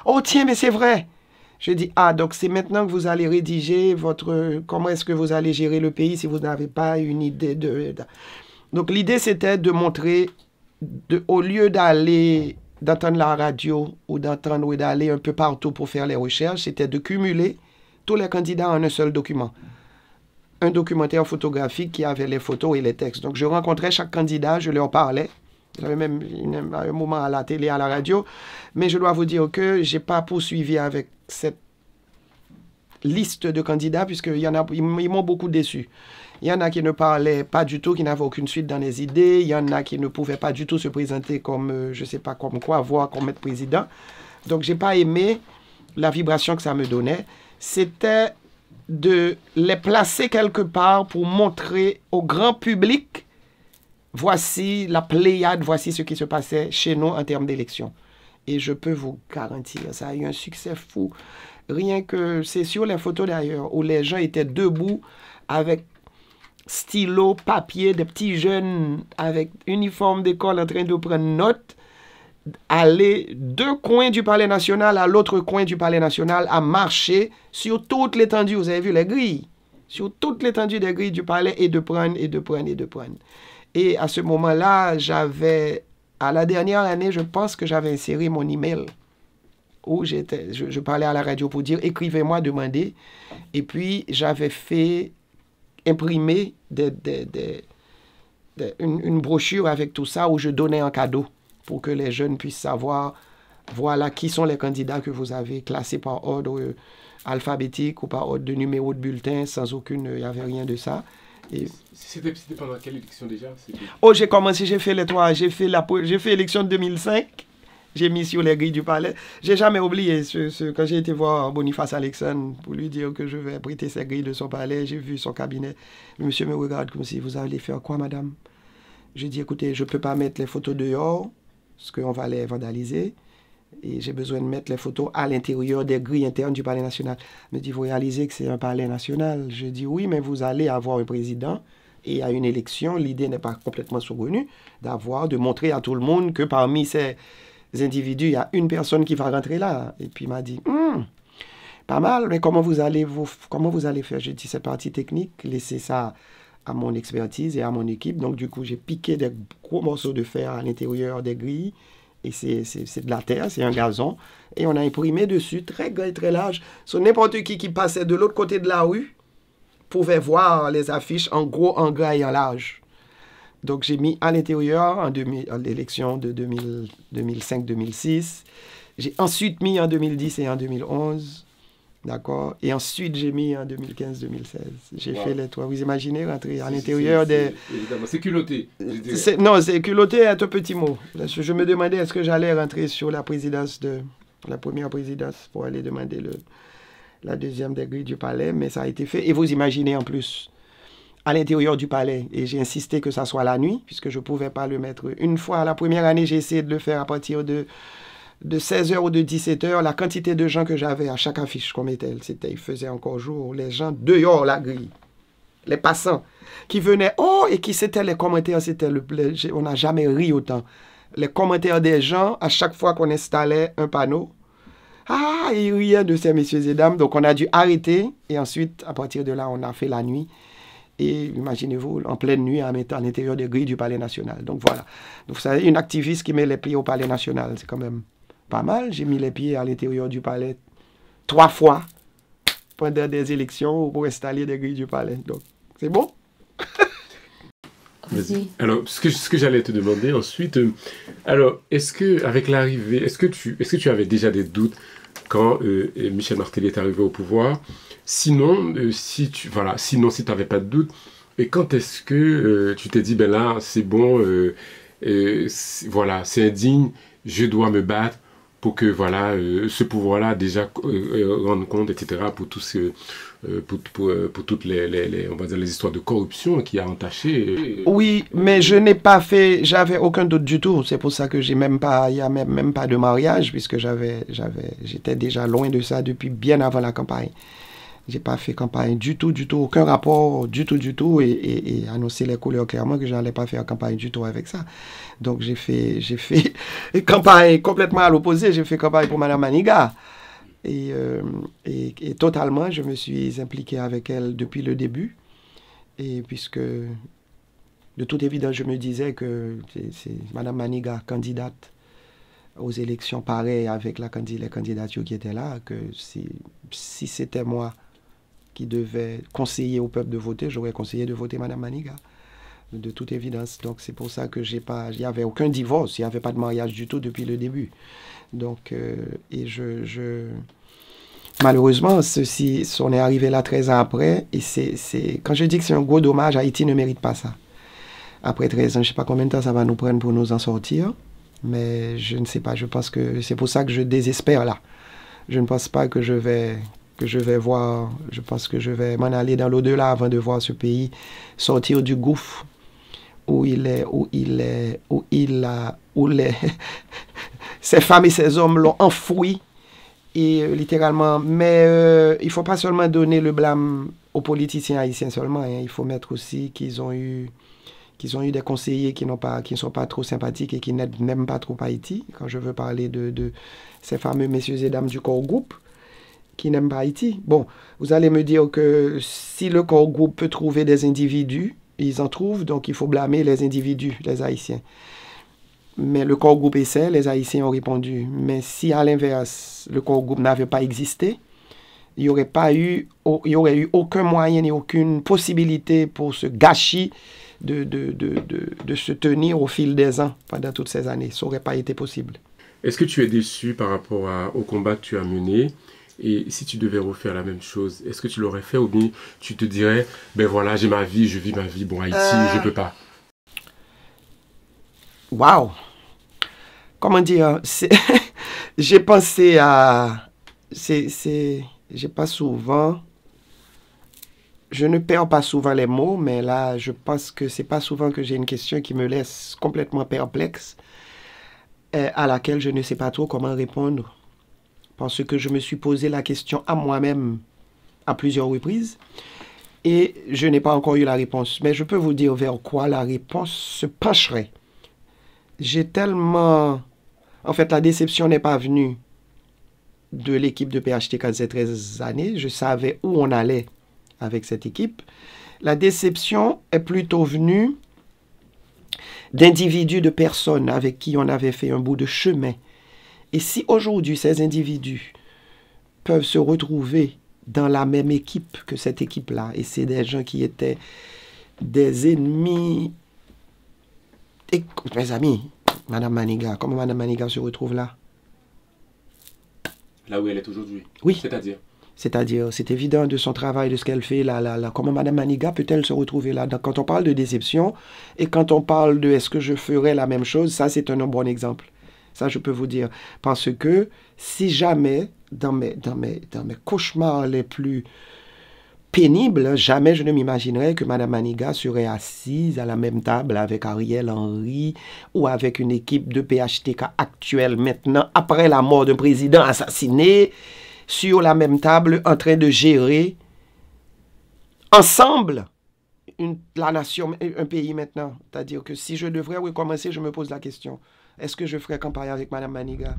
oh tiens, mais c'est vrai. Je dis, ah, donc c'est maintenant que vous allez rédiger comment est-ce que vous allez gérer le pays si vous n'avez pas une idée de... Donc l'idée, c'était de montrer, au lieu d'entendre la radio ou d'aller un peu partout pour faire les recherches, c'était de cumuler tous les candidats en un seul document. Un documentaire photographique qui avait les photos et les textes. Donc, je rencontrais chaque candidat, je leur parlais. J'avais même un moment à la télé, à la radio. Mais je dois vous dire que je n'ai pas poursuivi avec cette liste de candidats, puisqu'ils m'ont beaucoup déçu. Il y en a qui ne parlaient pas du tout, qui n'avaient aucune suite dans les idées. Il y en a qui ne pouvaient pas du tout se présenter comme, je ne sais pas, comme quoi, voire comme être président. Donc, je n'ai pas aimé la vibration que ça me donnait. C'était... de les placer quelque part pour montrer au grand public, voici la Pléiade, voici ce qui se passait chez nous en termes d'élections. Et je peux vous garantir, ça a eu un succès fou. Rien que, c'est sur les photos d'ailleurs, où les gens étaient debout avec stylo, papier, des petits jeunes avec uniforme d'école en train de prendre note. aller d'un coin du Palais National à l'autre coin du Palais National, à marcher sur toute l'étendue, vous avez vu les grilles, sur toute l'étendue des grilles du palais, et de prendre, et de prendre, et de prendre. Et à ce moment-là, à la dernière année, je pense que j'avais inséré mon email, où je parlais à la radio pour dire, écrivez-moi, demandez. Et puis, j'avais fait imprimer une brochure avec tout ça, où je donnais un cadeau, pour que les jeunes puissent savoir, voilà, qui sont les candidats que vous avez classés par ordre alphabétique ou par ordre de numéro de bulletin, sans aucune, il n'y avait rien de ça. C'était pendant quelle élection déjà? Oh, j'ai commencé, j'ai fait les trois, j'ai fait l'élection de 2005, j'ai mis sur les grilles du palais. J'ai jamais oublié quand j'ai été voir Boniface Alexandre pour lui dire que je vais prêter ces grilles de son palais, j'ai vu son cabinet. Le monsieur me regarde comme si, vous allez faire quoi, madame? Je dis, écoutez, je ne peux pas mettre les photos dehors, parce qu'on va les vandaliser. Et j'ai besoin de mettre les photos à l'intérieur des grilles internes du Palais National. Il me dit, vous réalisez que c'est un Palais National? Je dis, oui, mais vous allez avoir un président. Et à une élection, l'idée n'est pas complètement saugrenue de montrer à tout le monde que parmi ces individus, il y a une personne qui va rentrer là. Et puis il m'a dit, pas mal, mais comment vous allez faire? J'ai dit, c'est partie technique, laissez ça à mon expertise et à mon équipe. Donc du coup, j'ai piqué des gros morceaux de fer à l'intérieur des grilles. Et c'est de la terre, c'est un gazon. Et on a imprimé dessus, très grand et très large. Sur n'importe qui passait de l'autre côté de la rue pouvait voir les affiches en gros, en gras et en large. Donc j'ai mis à l'intérieur à l'élection de 2005-2006. J'ai ensuite mis en 2010 et en 2011. D'accord? Et ensuite, j'ai mis en 2015-2016. J'ai fait les trois. Vous imaginez rentrer à l'intérieur des... Évidemment, c'est culotté. Non, c'est culotté, est un petit mot. Je me demandais est-ce que j'allais rentrer sur la première présidence pour aller demander la deuxième des grilles du palais, mais ça a été fait. Et vous imaginez en plus, à l'intérieur du palais, et j'ai insisté que ça soit la nuit, puisque je ne pouvais pas le mettre une fois. La première année, j'ai essayé de le faire à partir de 16h ou de 17h, la quantité de gens que j'avais à chaque affiche qu'on mettait, il faisait encore jour, les gens dehors la grille, les passants qui venaient, et qui c'était les commentaires, on n'a jamais ri autant. Les commentaires des gens, à chaque fois qu'on installait un panneau, ils riaient de ces messieurs et dames, donc on a dû arrêter, et ensuite, à partir de là, on a fait la nuit, et imaginez-vous, en pleine nuit, à mettre à l'intérieur des grilles du Palais National. Donc voilà. Donc vous savez, une activiste qui met les pieds au Palais National, c'est quand même pas mal. J'ai mis les pieds à l'intérieur du palais 3 fois pendant des élections pour installer des grilles du palais. Donc, c'est bon? Vas-y. Alors, ce que j'allais te demander ensuite, alors, est-ce que tu avais déjà des doutes quand Michel Martelly est arrivé au pouvoir? Sinon, si tu n'avais pas de doute, et quand est-ce que tu t'es dit, ben là, c'est bon, voilà, c'est indigne, je dois me battre pour que voilà ce pouvoir-là déjà rende compte, etc., pour tout pour toutes les on va dire les histoires de corruption qui a entaché. Oui, mais j'avais aucun doute du tout. C'est pour ça que il y a même pas de mariage, puisque j'étais déjà loin de ça depuis bien avant la campagne. J'ai pas fait campagne du tout, aucun rapport du tout, et annoncer les couleurs clairement que j'allais pas faire campagne du tout avec ça. Donc j'ai fait campagne complètement à l'opposé. J'ai fait campagne pour Mme Maniga. Et totalement, je me suis impliqué avec elle depuis le début. Et puisque, de toute évidence, je me disais que c'est Mme Maniga, candidate aux élections pareilles avec les candidatures qui étaient là, que si c'était moi qui devais conseiller au peuple de voter, j'aurais conseillé de voter Mme Maniga, de toute évidence. Donc c'est pour ça que il n'y avait aucun divorce, il n'y avait pas de mariage du tout depuis le début. Donc, malheureusement, on est arrivé là 13 ans après, et quand je dis que c'est un gros dommage, Haïti ne mérite pas ça. Après 13 ans, je ne sais pas combien de temps ça va nous prendre pour nous en sortir, mais je ne sais pas, je pense que c'est pour ça que je désespère là. Je ne pense pas que je vais voir, je pense que je vais m'en aller dans l'au-delà avant de voir ce pays sortir du gouffre où ces femmes et ces hommes l'ont enfoui, et littéralement. Mais il ne faut pas seulement donner le blâme aux politiciens haïtiens seulement, hein. Il faut mettre aussi qu'ils ont qu'ils ont eu des conseillers qui ne sont pas trop sympathiques et qui n'aiment pas trop Haïti, quand je veux parler de ces fameux messieurs et dames du corps groupe qui n'aiment pas Haïti. Bon, vous allez me dire que si le corps groupe peut trouver des individus, ils en trouvent, donc il faut blâmer les individus, les Haïtiens. Mais le corps groupe essaie, les Haïtiens ont répondu. Mais si à l'inverse, le corps groupe n'avait pas existé, il n'y aurait eu aucun moyen ni aucune possibilité pour ce gâchis de se tenir au fil des ans pendant toutes ces années. Ça n'aurait pas été possible. Est-ce que tu es déçu par rapport au combat que tu as mené? Et si tu devais refaire la même chose, est-ce que tu l'aurais fait ou bien tu te dirais, ben voilà, j'ai ma vie, je vis ma vie, bon, Haïti, je peux pas? Waouh! Comment dire? J'ai pensé à... J'ai pas souvent... Je ne perds pas souvent les mots, mais là, je pense que c'est pas souvent que j'ai une question qui me laisse complètement perplexe, à laquelle je ne sais pas trop comment répondre. Parce que je me suis posé la question à moi-même à plusieurs reprises, et je n'ai pas encore eu la réponse. Mais je peux vous dire vers quoi la réponse se pencherait. J'ai tellement... En fait, la déception n'est pas venue de l'équipe de PHTK ces 13 années. Je savais où on allait avec cette équipe. La déception est plutôt venue d'individus, de personnes avec qui on avait fait un bout de chemin. Et si aujourd'hui, ces individus peuvent se retrouver dans la même équipe que cette équipe-là, et c'est des gens qui étaient des ennemis... Écoute, mes amis, Madame Maniga, comment Madame Maniga se retrouve là? Là où elle est aujourd'hui. Oui. C'est-à-dire, c'est évident de son travail, de ce qu'elle fait. Comment Madame Maniga peut-elle se retrouver là? Donc, quand on parle de déception et quand on parle de est-ce que je ferais la même chose, ça c'est un bon exemple. Ça je peux vous dire. Parce que si jamais, dans mes cauchemars les plus pénibles, jamais je ne m'imaginerais que Madame Maniga serait assise à la même table avec Ariel Henry ou avec une équipe de PHTK actuelle maintenant, après la mort d'un président assassiné, sur la même table en train de gérer ensemble la nation, un pays maintenant. C'est-à-dire que si je devrais recommencer, je me pose la question, est-ce que je ferais campagne avec Madame Maniga?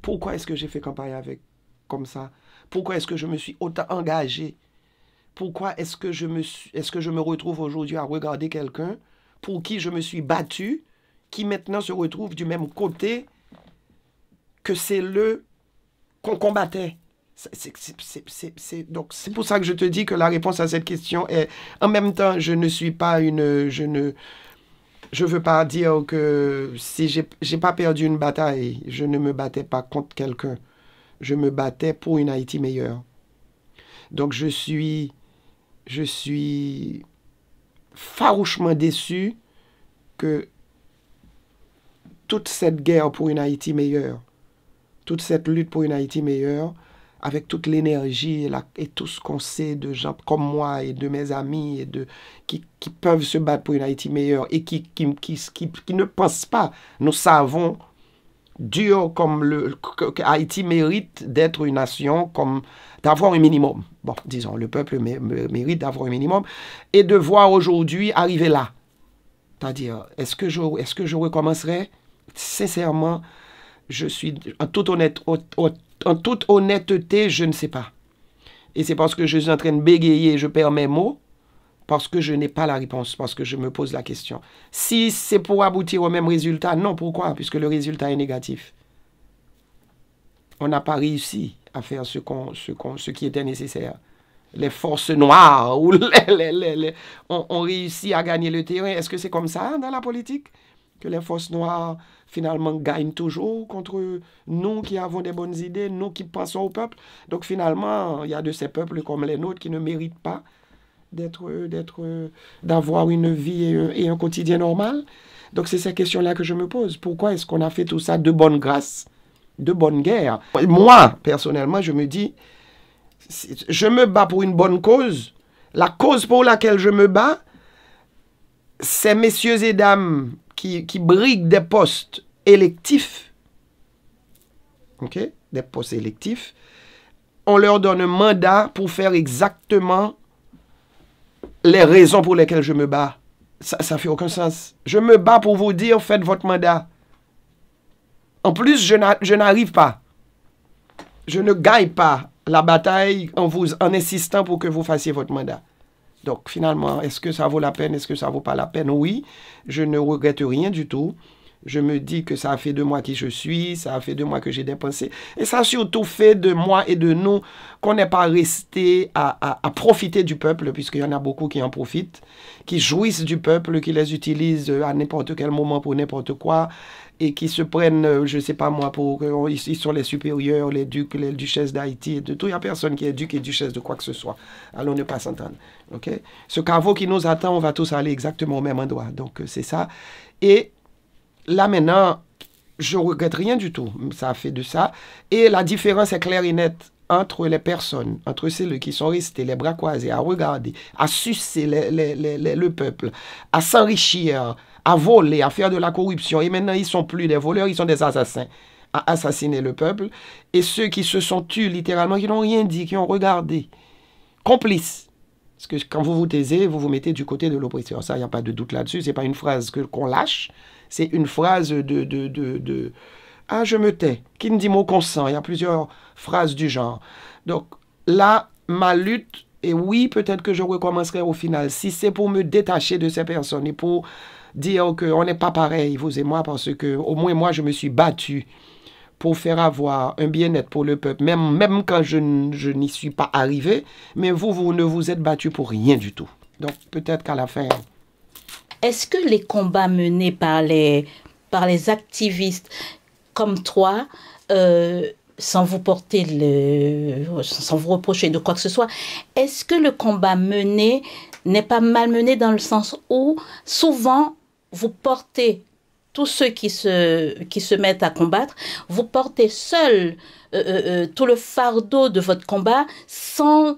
Pourquoi est-ce que j'ai fait campagne avec comme ça? Pourquoi est-ce que je me suis autant engagé? Pourquoi est-ce que je me retrouve aujourd'hui à regarder quelqu'un pour qui je me suis battu, qui maintenant se retrouve du même côté que c'est le qu'on combattait? Donc c'est pour ça que je te dis que la réponse à cette question est, en même temps, je ne suis pas je veux pas dire que si j'ai pas perdu une bataille, je ne me battais pas contre quelqu'un. Je me battais pour une Haïti meilleure. Donc je suis farouchement déçu que toute cette guerre pour une Haïti meilleure, toute cette lutte pour une Haïti meilleure, avec toute l'énergie et tout ce qu'on sait de gens comme moi et de mes amis qui peuvent se battre pour une Haïti meilleure et qui ne pensent pas, nous savons dur comme que Haïti mérite d'être une nation, comme d'avoir un minimum. Bon, disons, le peuple mérite d'avoir un minimum et de voir aujourd'hui arriver là. C'est-à-dire, est-ce que je recommencerai? Sincèrement, je suis en toute honnêteté, je ne sais pas. Et c'est parce que je suis en train de bégayer, je perds mes mots, parce que je n'ai pas la réponse, parce que je me pose la question. Si c'est pour aboutir au même résultat, non, pourquoi? Puisque le résultat est négatif. On n'a pas réussi à faire ce qui était nécessaire. Les forces noires ont réussi à gagner le terrain. Est-ce que c'est comme ça dans la politique? Que les forces noires, finalement, gagnent toujours contre nous qui avons des bonnes idées, nous qui pensons au peuple. Donc, finalement, il y a de ces peuples comme les nôtres qui ne méritent pas d'avoir une vie et un quotidien normal. Donc, c'est ces questions-là que je me pose. Pourquoi est-ce qu'on a fait tout ça de bonne grâce, de bonne guerre? Moi, personnellement, je me dis, je me bats pour une bonne cause. La cause pour laquelle je me bats, c'est messieurs et dames qui briguent des postes électifs, ok, des postes électifs, on leur donne un mandat pour faire exactement les raisons pour lesquelles je me bats. Ça fait aucun sens. Je me bats pour vous dire, faites votre mandat. En plus, je n'arrive pas. Je ne gagne pas la bataille en insistant pour que vous fassiez votre mandat. Donc, finalement, est-ce que ça vaut la peine? Est-ce que ça vaut pas la peine? Oui, je ne regrette rien du tout. Je me dis que ça a fait de moi qui je suis, ça a fait de moi que j'ai dépensé. Et ça a surtout fait de moi et de nous qu'on n'est pas resté à profiter du peuple, puisqu'il y en a beaucoup qui en profitent, qui jouissent du peuple, qui les utilisent à n'importe quel moment pour n'importe quoi, et qui se prennent, je ne sais pas moi, ils sont les supérieurs, les ducs, les duchesses d'Haïti, et de tout. Il n'y a personne qui est duc et duchesse de quoi que ce soit. Allons ne pas s'entendre. Okay? Ce caveau qui nous attend, on va tous aller exactement au même endroit. Donc, c'est ça. Et là, maintenant, je ne regrette rien du tout. Ça a fait de ça. Et la différence est claire et nette entre les personnes, entre ceux qui sont restés les bras croisés, à regarder, à sucer le peuple, à s'enrichir, à voler, à faire de la corruption. Et maintenant, ils ne sont plus des voleurs, ils sont des assassins, à assassiner le peuple. Et ceux qui se sont tus, littéralement, qui n'ont rien dit, qui ont regardé, complices. Parce que quand vous vous taisez, vous vous mettez du côté de l'oppresseur. Ça, il n'y a pas de doute là-dessus. Ce n'est pas une phrase qu'on lâche. C'est une phrase ah, je me tais. Qui ne dit mot consent. Il y a plusieurs phrases du genre. Donc, là, ma lutte, et oui, peut-être que je recommencerai au final, si c'est pour me détacher de ces personnes et pour dire qu'on n'est pas pareil, vous et moi, parce que au moins moi, je me suis battu pour faire avoir un bien-être pour le peuple, même quand je n'y suis pas arrivé, mais vous ne vous êtes battu pour rien du tout. Donc, peut-être qu'à la fin... Est-ce que les combats menés par les activistes comme toi, sans vous reprocher de quoi que ce soit, est-ce que le combat mené n'est pas mal mené dans le sens où souvent vous portez, tous ceux qui se mettent à combattre, vous portez seul tout le fardeau de votre combat sans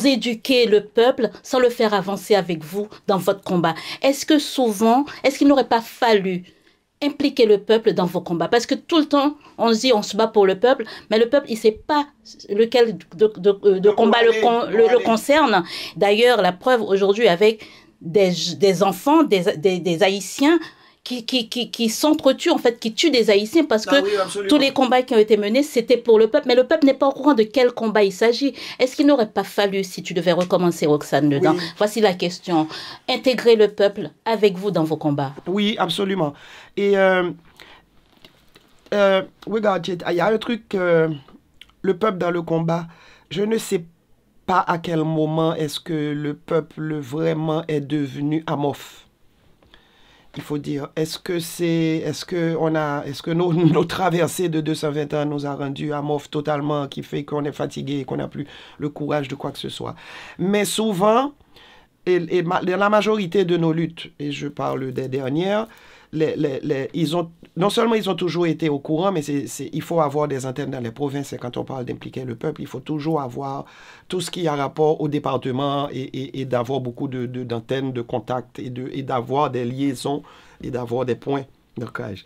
éduquer le peuple, sans le faire avancer avec vous dans votre combat. Est-ce qu'il n'aurait pas fallu impliquer le peuple dans vos combats? Parce que tout le temps, on se dit, on se bat pour le peuple, mais le peuple, il ne sait pas lequel de combat le concerne. D'ailleurs, la preuve aujourd'hui avec des enfants, des Haïtiens, qui s'entretuent, en fait, qui tuent des Haïtiens parce que oui, tous les combats qui ont été menés, c'était pour le peuple. Mais le peuple n'est pas au courant de quel combat il s'agit. Est-ce qu'il n'aurait pas fallu, si tu devais recommencer, Roxane, dedans, oui. Voici la question, intégrer le peuple avec vous dans vos combats? Oui, absolument. Et regarde, il y a un truc, le peuple dans le combat, je ne sais pas à quel moment est-ce que le peuple vraiment est devenu amorphe. Il faut dire, est-ce que nos traversées de 220 ans nous a rendus amorphes totalement, qui fait qu'on est fatigué et qu'on n'a plus le courage de quoi que ce soit. Mais souvent, la majorité de nos luttes, et je parle des dernières, non seulement ils ont toujours été au courant, mais il faut avoir des antennes dans les provinces. Et quand on parle d'impliquer le peuple, il faut toujours avoir tout ce qui a rapport au département et d'avoir beaucoup d'antennes, de contacts et d'avoir des liaisons et d'avoir des points d'ancrage.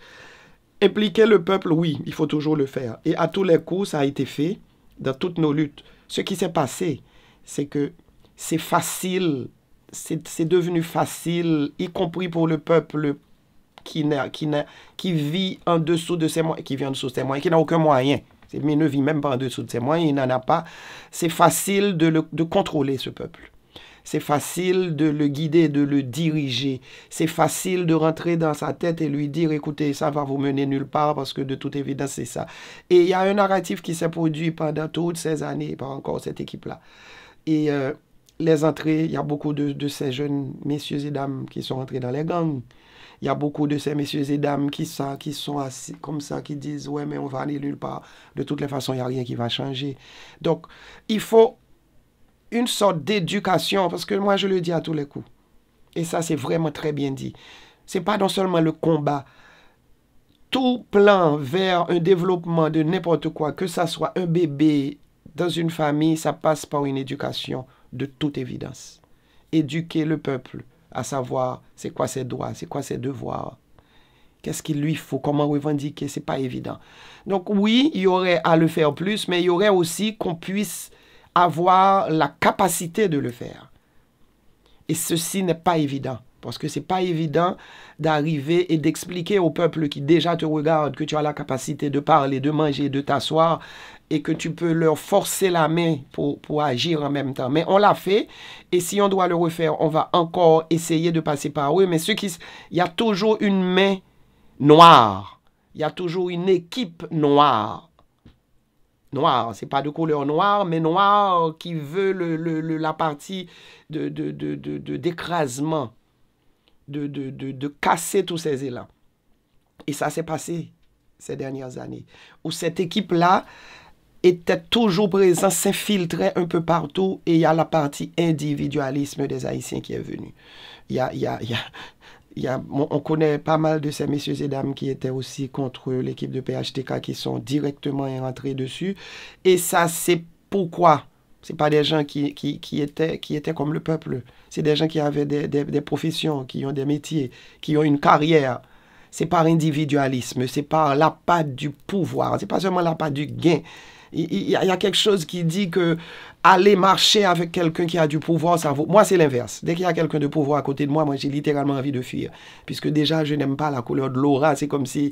Impliquer le peuple, oui, il faut toujours le faire. Et à tous les coups, ça a été fait dans toutes nos luttes. Ce qui s'est passé, c'est que c'est facile, c'est devenu facile, y compris pour le peuple qui vit en dessous de ses moyens, qui n'a aucun moyen. Il ne vit même pas en dessous de ses moyens, il n'en a pas. C'est facile de contrôler ce peuple. C'est facile de le guider, de le diriger. C'est facile de rentrer dans sa tête et lui dire, écoutez, ça va vous mener nulle part parce que de toute évidence, c'est ça. Et il y a un narratif qui s'est produit pendant toutes ces années par encore cette équipe-là. Et les entrées, il y a beaucoup de ces jeunes messieurs et dames qui sont entrés dans les gangs. Il y a beaucoup de ces messieurs et dames qui sont assis comme ça, qui disent « Ouais, mais on va aller nulle part. De toutes les façons, il n'y a rien qui va changer. » Donc, il faut une sorte d'éducation, parce que moi, je le dis à tous les coups. Et ça, c'est vraiment très bien dit. Ce n'est pas non seulement le combat. Tout plan vers un développement de n'importe quoi, que ça soit un bébé dans une famille, ça passe par une éducation de toute évidence. Éduquer le peuple à savoir c'est quoi ses droits, c'est quoi ses devoirs, qu'est-ce qu'il lui faut, comment revendiquer, c'est pas évident. Donc oui, il y aurait à le faire plus, mais il y aurait aussi qu'on puisse avoir la capacité de le faire. Et ceci n'est pas évident. Parce que c'est pas évident d'arriver et d'expliquer au peuple qui déjà te regarde que tu as la capacité de parler, de manger, de t'asseoir et que tu peux leur forcer la main pour agir en même temps. Mais on l'a fait et si on doit le refaire, on va encore essayer de passer par eux. Mais il y a toujours une main noire. Il y a toujours une équipe noire. Noir, c'est pas de couleur noire, mais noir qui veut la partie d'écrasement. De casser tous ces élans. Et ça s'est passé ces dernières années. Où cette équipe-là était toujours présente, s'infiltrait un peu partout, et il y a la partie individualisme des Haïtiens qui est venue. On connaît pas mal de ces messieurs et dames qui étaient aussi contre l'équipe de PHTK, qui sont directement rentrés dessus. Et ça, c'est pourquoi. C'est pas des gens qui étaient comme le peuple. C'est des gens qui avaient des professions, qui ont des métiers, qui ont une carrière. C'est par individualisme, c'est par l'appât du pouvoir. C'est pas seulement l'appât du gain. Il y a quelque chose qui dit que aller marcher avec quelqu'un qui a du pouvoir, ça vaut. Moi, c'est l'inverse. Dès qu'il y a quelqu'un de pouvoir à côté de moi, j'ai littéralement envie de fuir. Puisque déjà, je n'aime pas la couleur de l'aura. C'est comme si...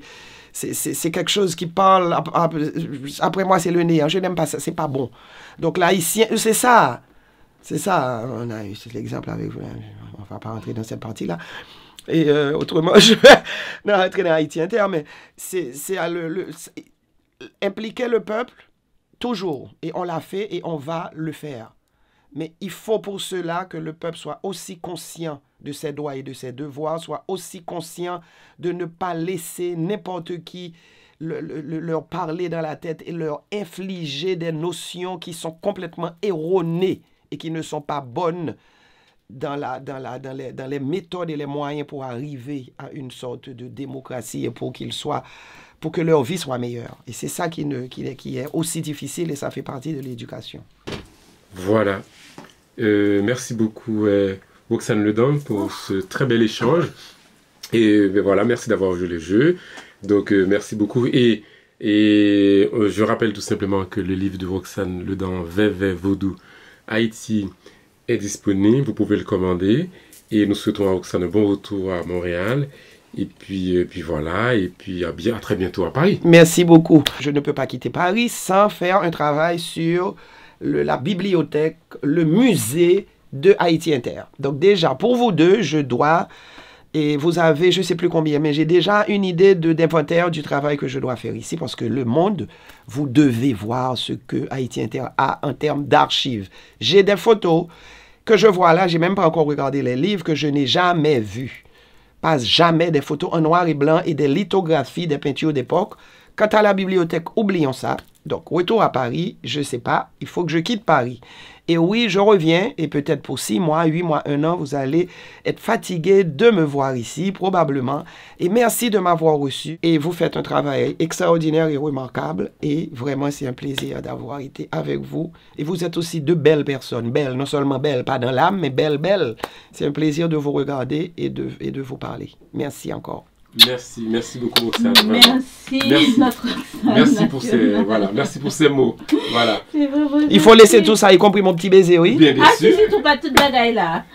C'est quelque chose qui parle, après moi c'est le néant, je n'aime pas ça, c'est pas bon. Donc l'haïtien, c'est ça, on a eu l'exemple avec vous, on va pas rentrer dans cette partie-là, et autrement je vais rentrer dans Haïti inter, mais c'est impliquer le peuple, toujours, et on l'a fait et on va le faire. Mais il faut pour cela que le peuple soit aussi conscient de ses droits et de ses devoirs, soit aussi conscient de ne pas laisser n'importe qui leur parler dans la tête et leur infliger des notions qui sont complètement erronées et qui ne sont pas bonnes dans les méthodes et les moyens pour arriver à une sorte de démocratie et pour que leur vie soit meilleure. Et c'est ça qui est aussi difficile et ça fait partie de l'éducation. Voilà. Merci beaucoup, Roxane Ledam, pour ce très bel échange. Et voilà, merci d'avoir joué le jeu. Donc, merci beaucoup. Et je rappelle tout simplement que le livre de Roxane Ledam, Vévé Vaudou, Haïti, est disponible. Vous pouvez le commander. Et nous souhaitons à Roxane un bon retour à Montréal. Et puis voilà. Et puis à très bientôt à Paris. Merci beaucoup. Je ne peux pas quitter Paris sans faire un travail sur la bibliothèque, le musée de Haïti Inter. Donc déjà, pour vous deux, je dois, et vous avez, je ne sais plus combien, mais j'ai déjà une idée d'inventaire du travail que je dois faire ici, parce que le monde, vous devez voir ce que Haïti Inter a en termes d'archives. J'ai des photos que je vois là, j'ai même pas encore regardé les livres que je n'ai jamais vus. Pas jamais des photos en noir et blanc et des lithographies, des peintures d'époque. Quant à la bibliothèque, oublions ça. Donc, retour à Paris, je ne sais pas, il faut que je quitte Paris. Et oui, je reviens, et peut-être pour 6 mois, 8 mois, 1 an, vous allez être fatigué de me voir ici, probablement. Et merci de m'avoir reçu. Et vous faites un travail extraordinaire et remarquable. Et vraiment, c'est un plaisir d'avoir été avec vous. Et vous êtes aussi de belles personnes. Belles, non seulement belles, pas dans l'âme, mais belles. C'est un plaisir de vous regarder et de vous parler. Merci encore. Merci beaucoup Roxane. Merci. Notre merci pour ces mots. Voilà. Il faut laisser tout ça, y compris mon petit baiser, oui. Bien sûr. Si, tout pas toute bagaille là.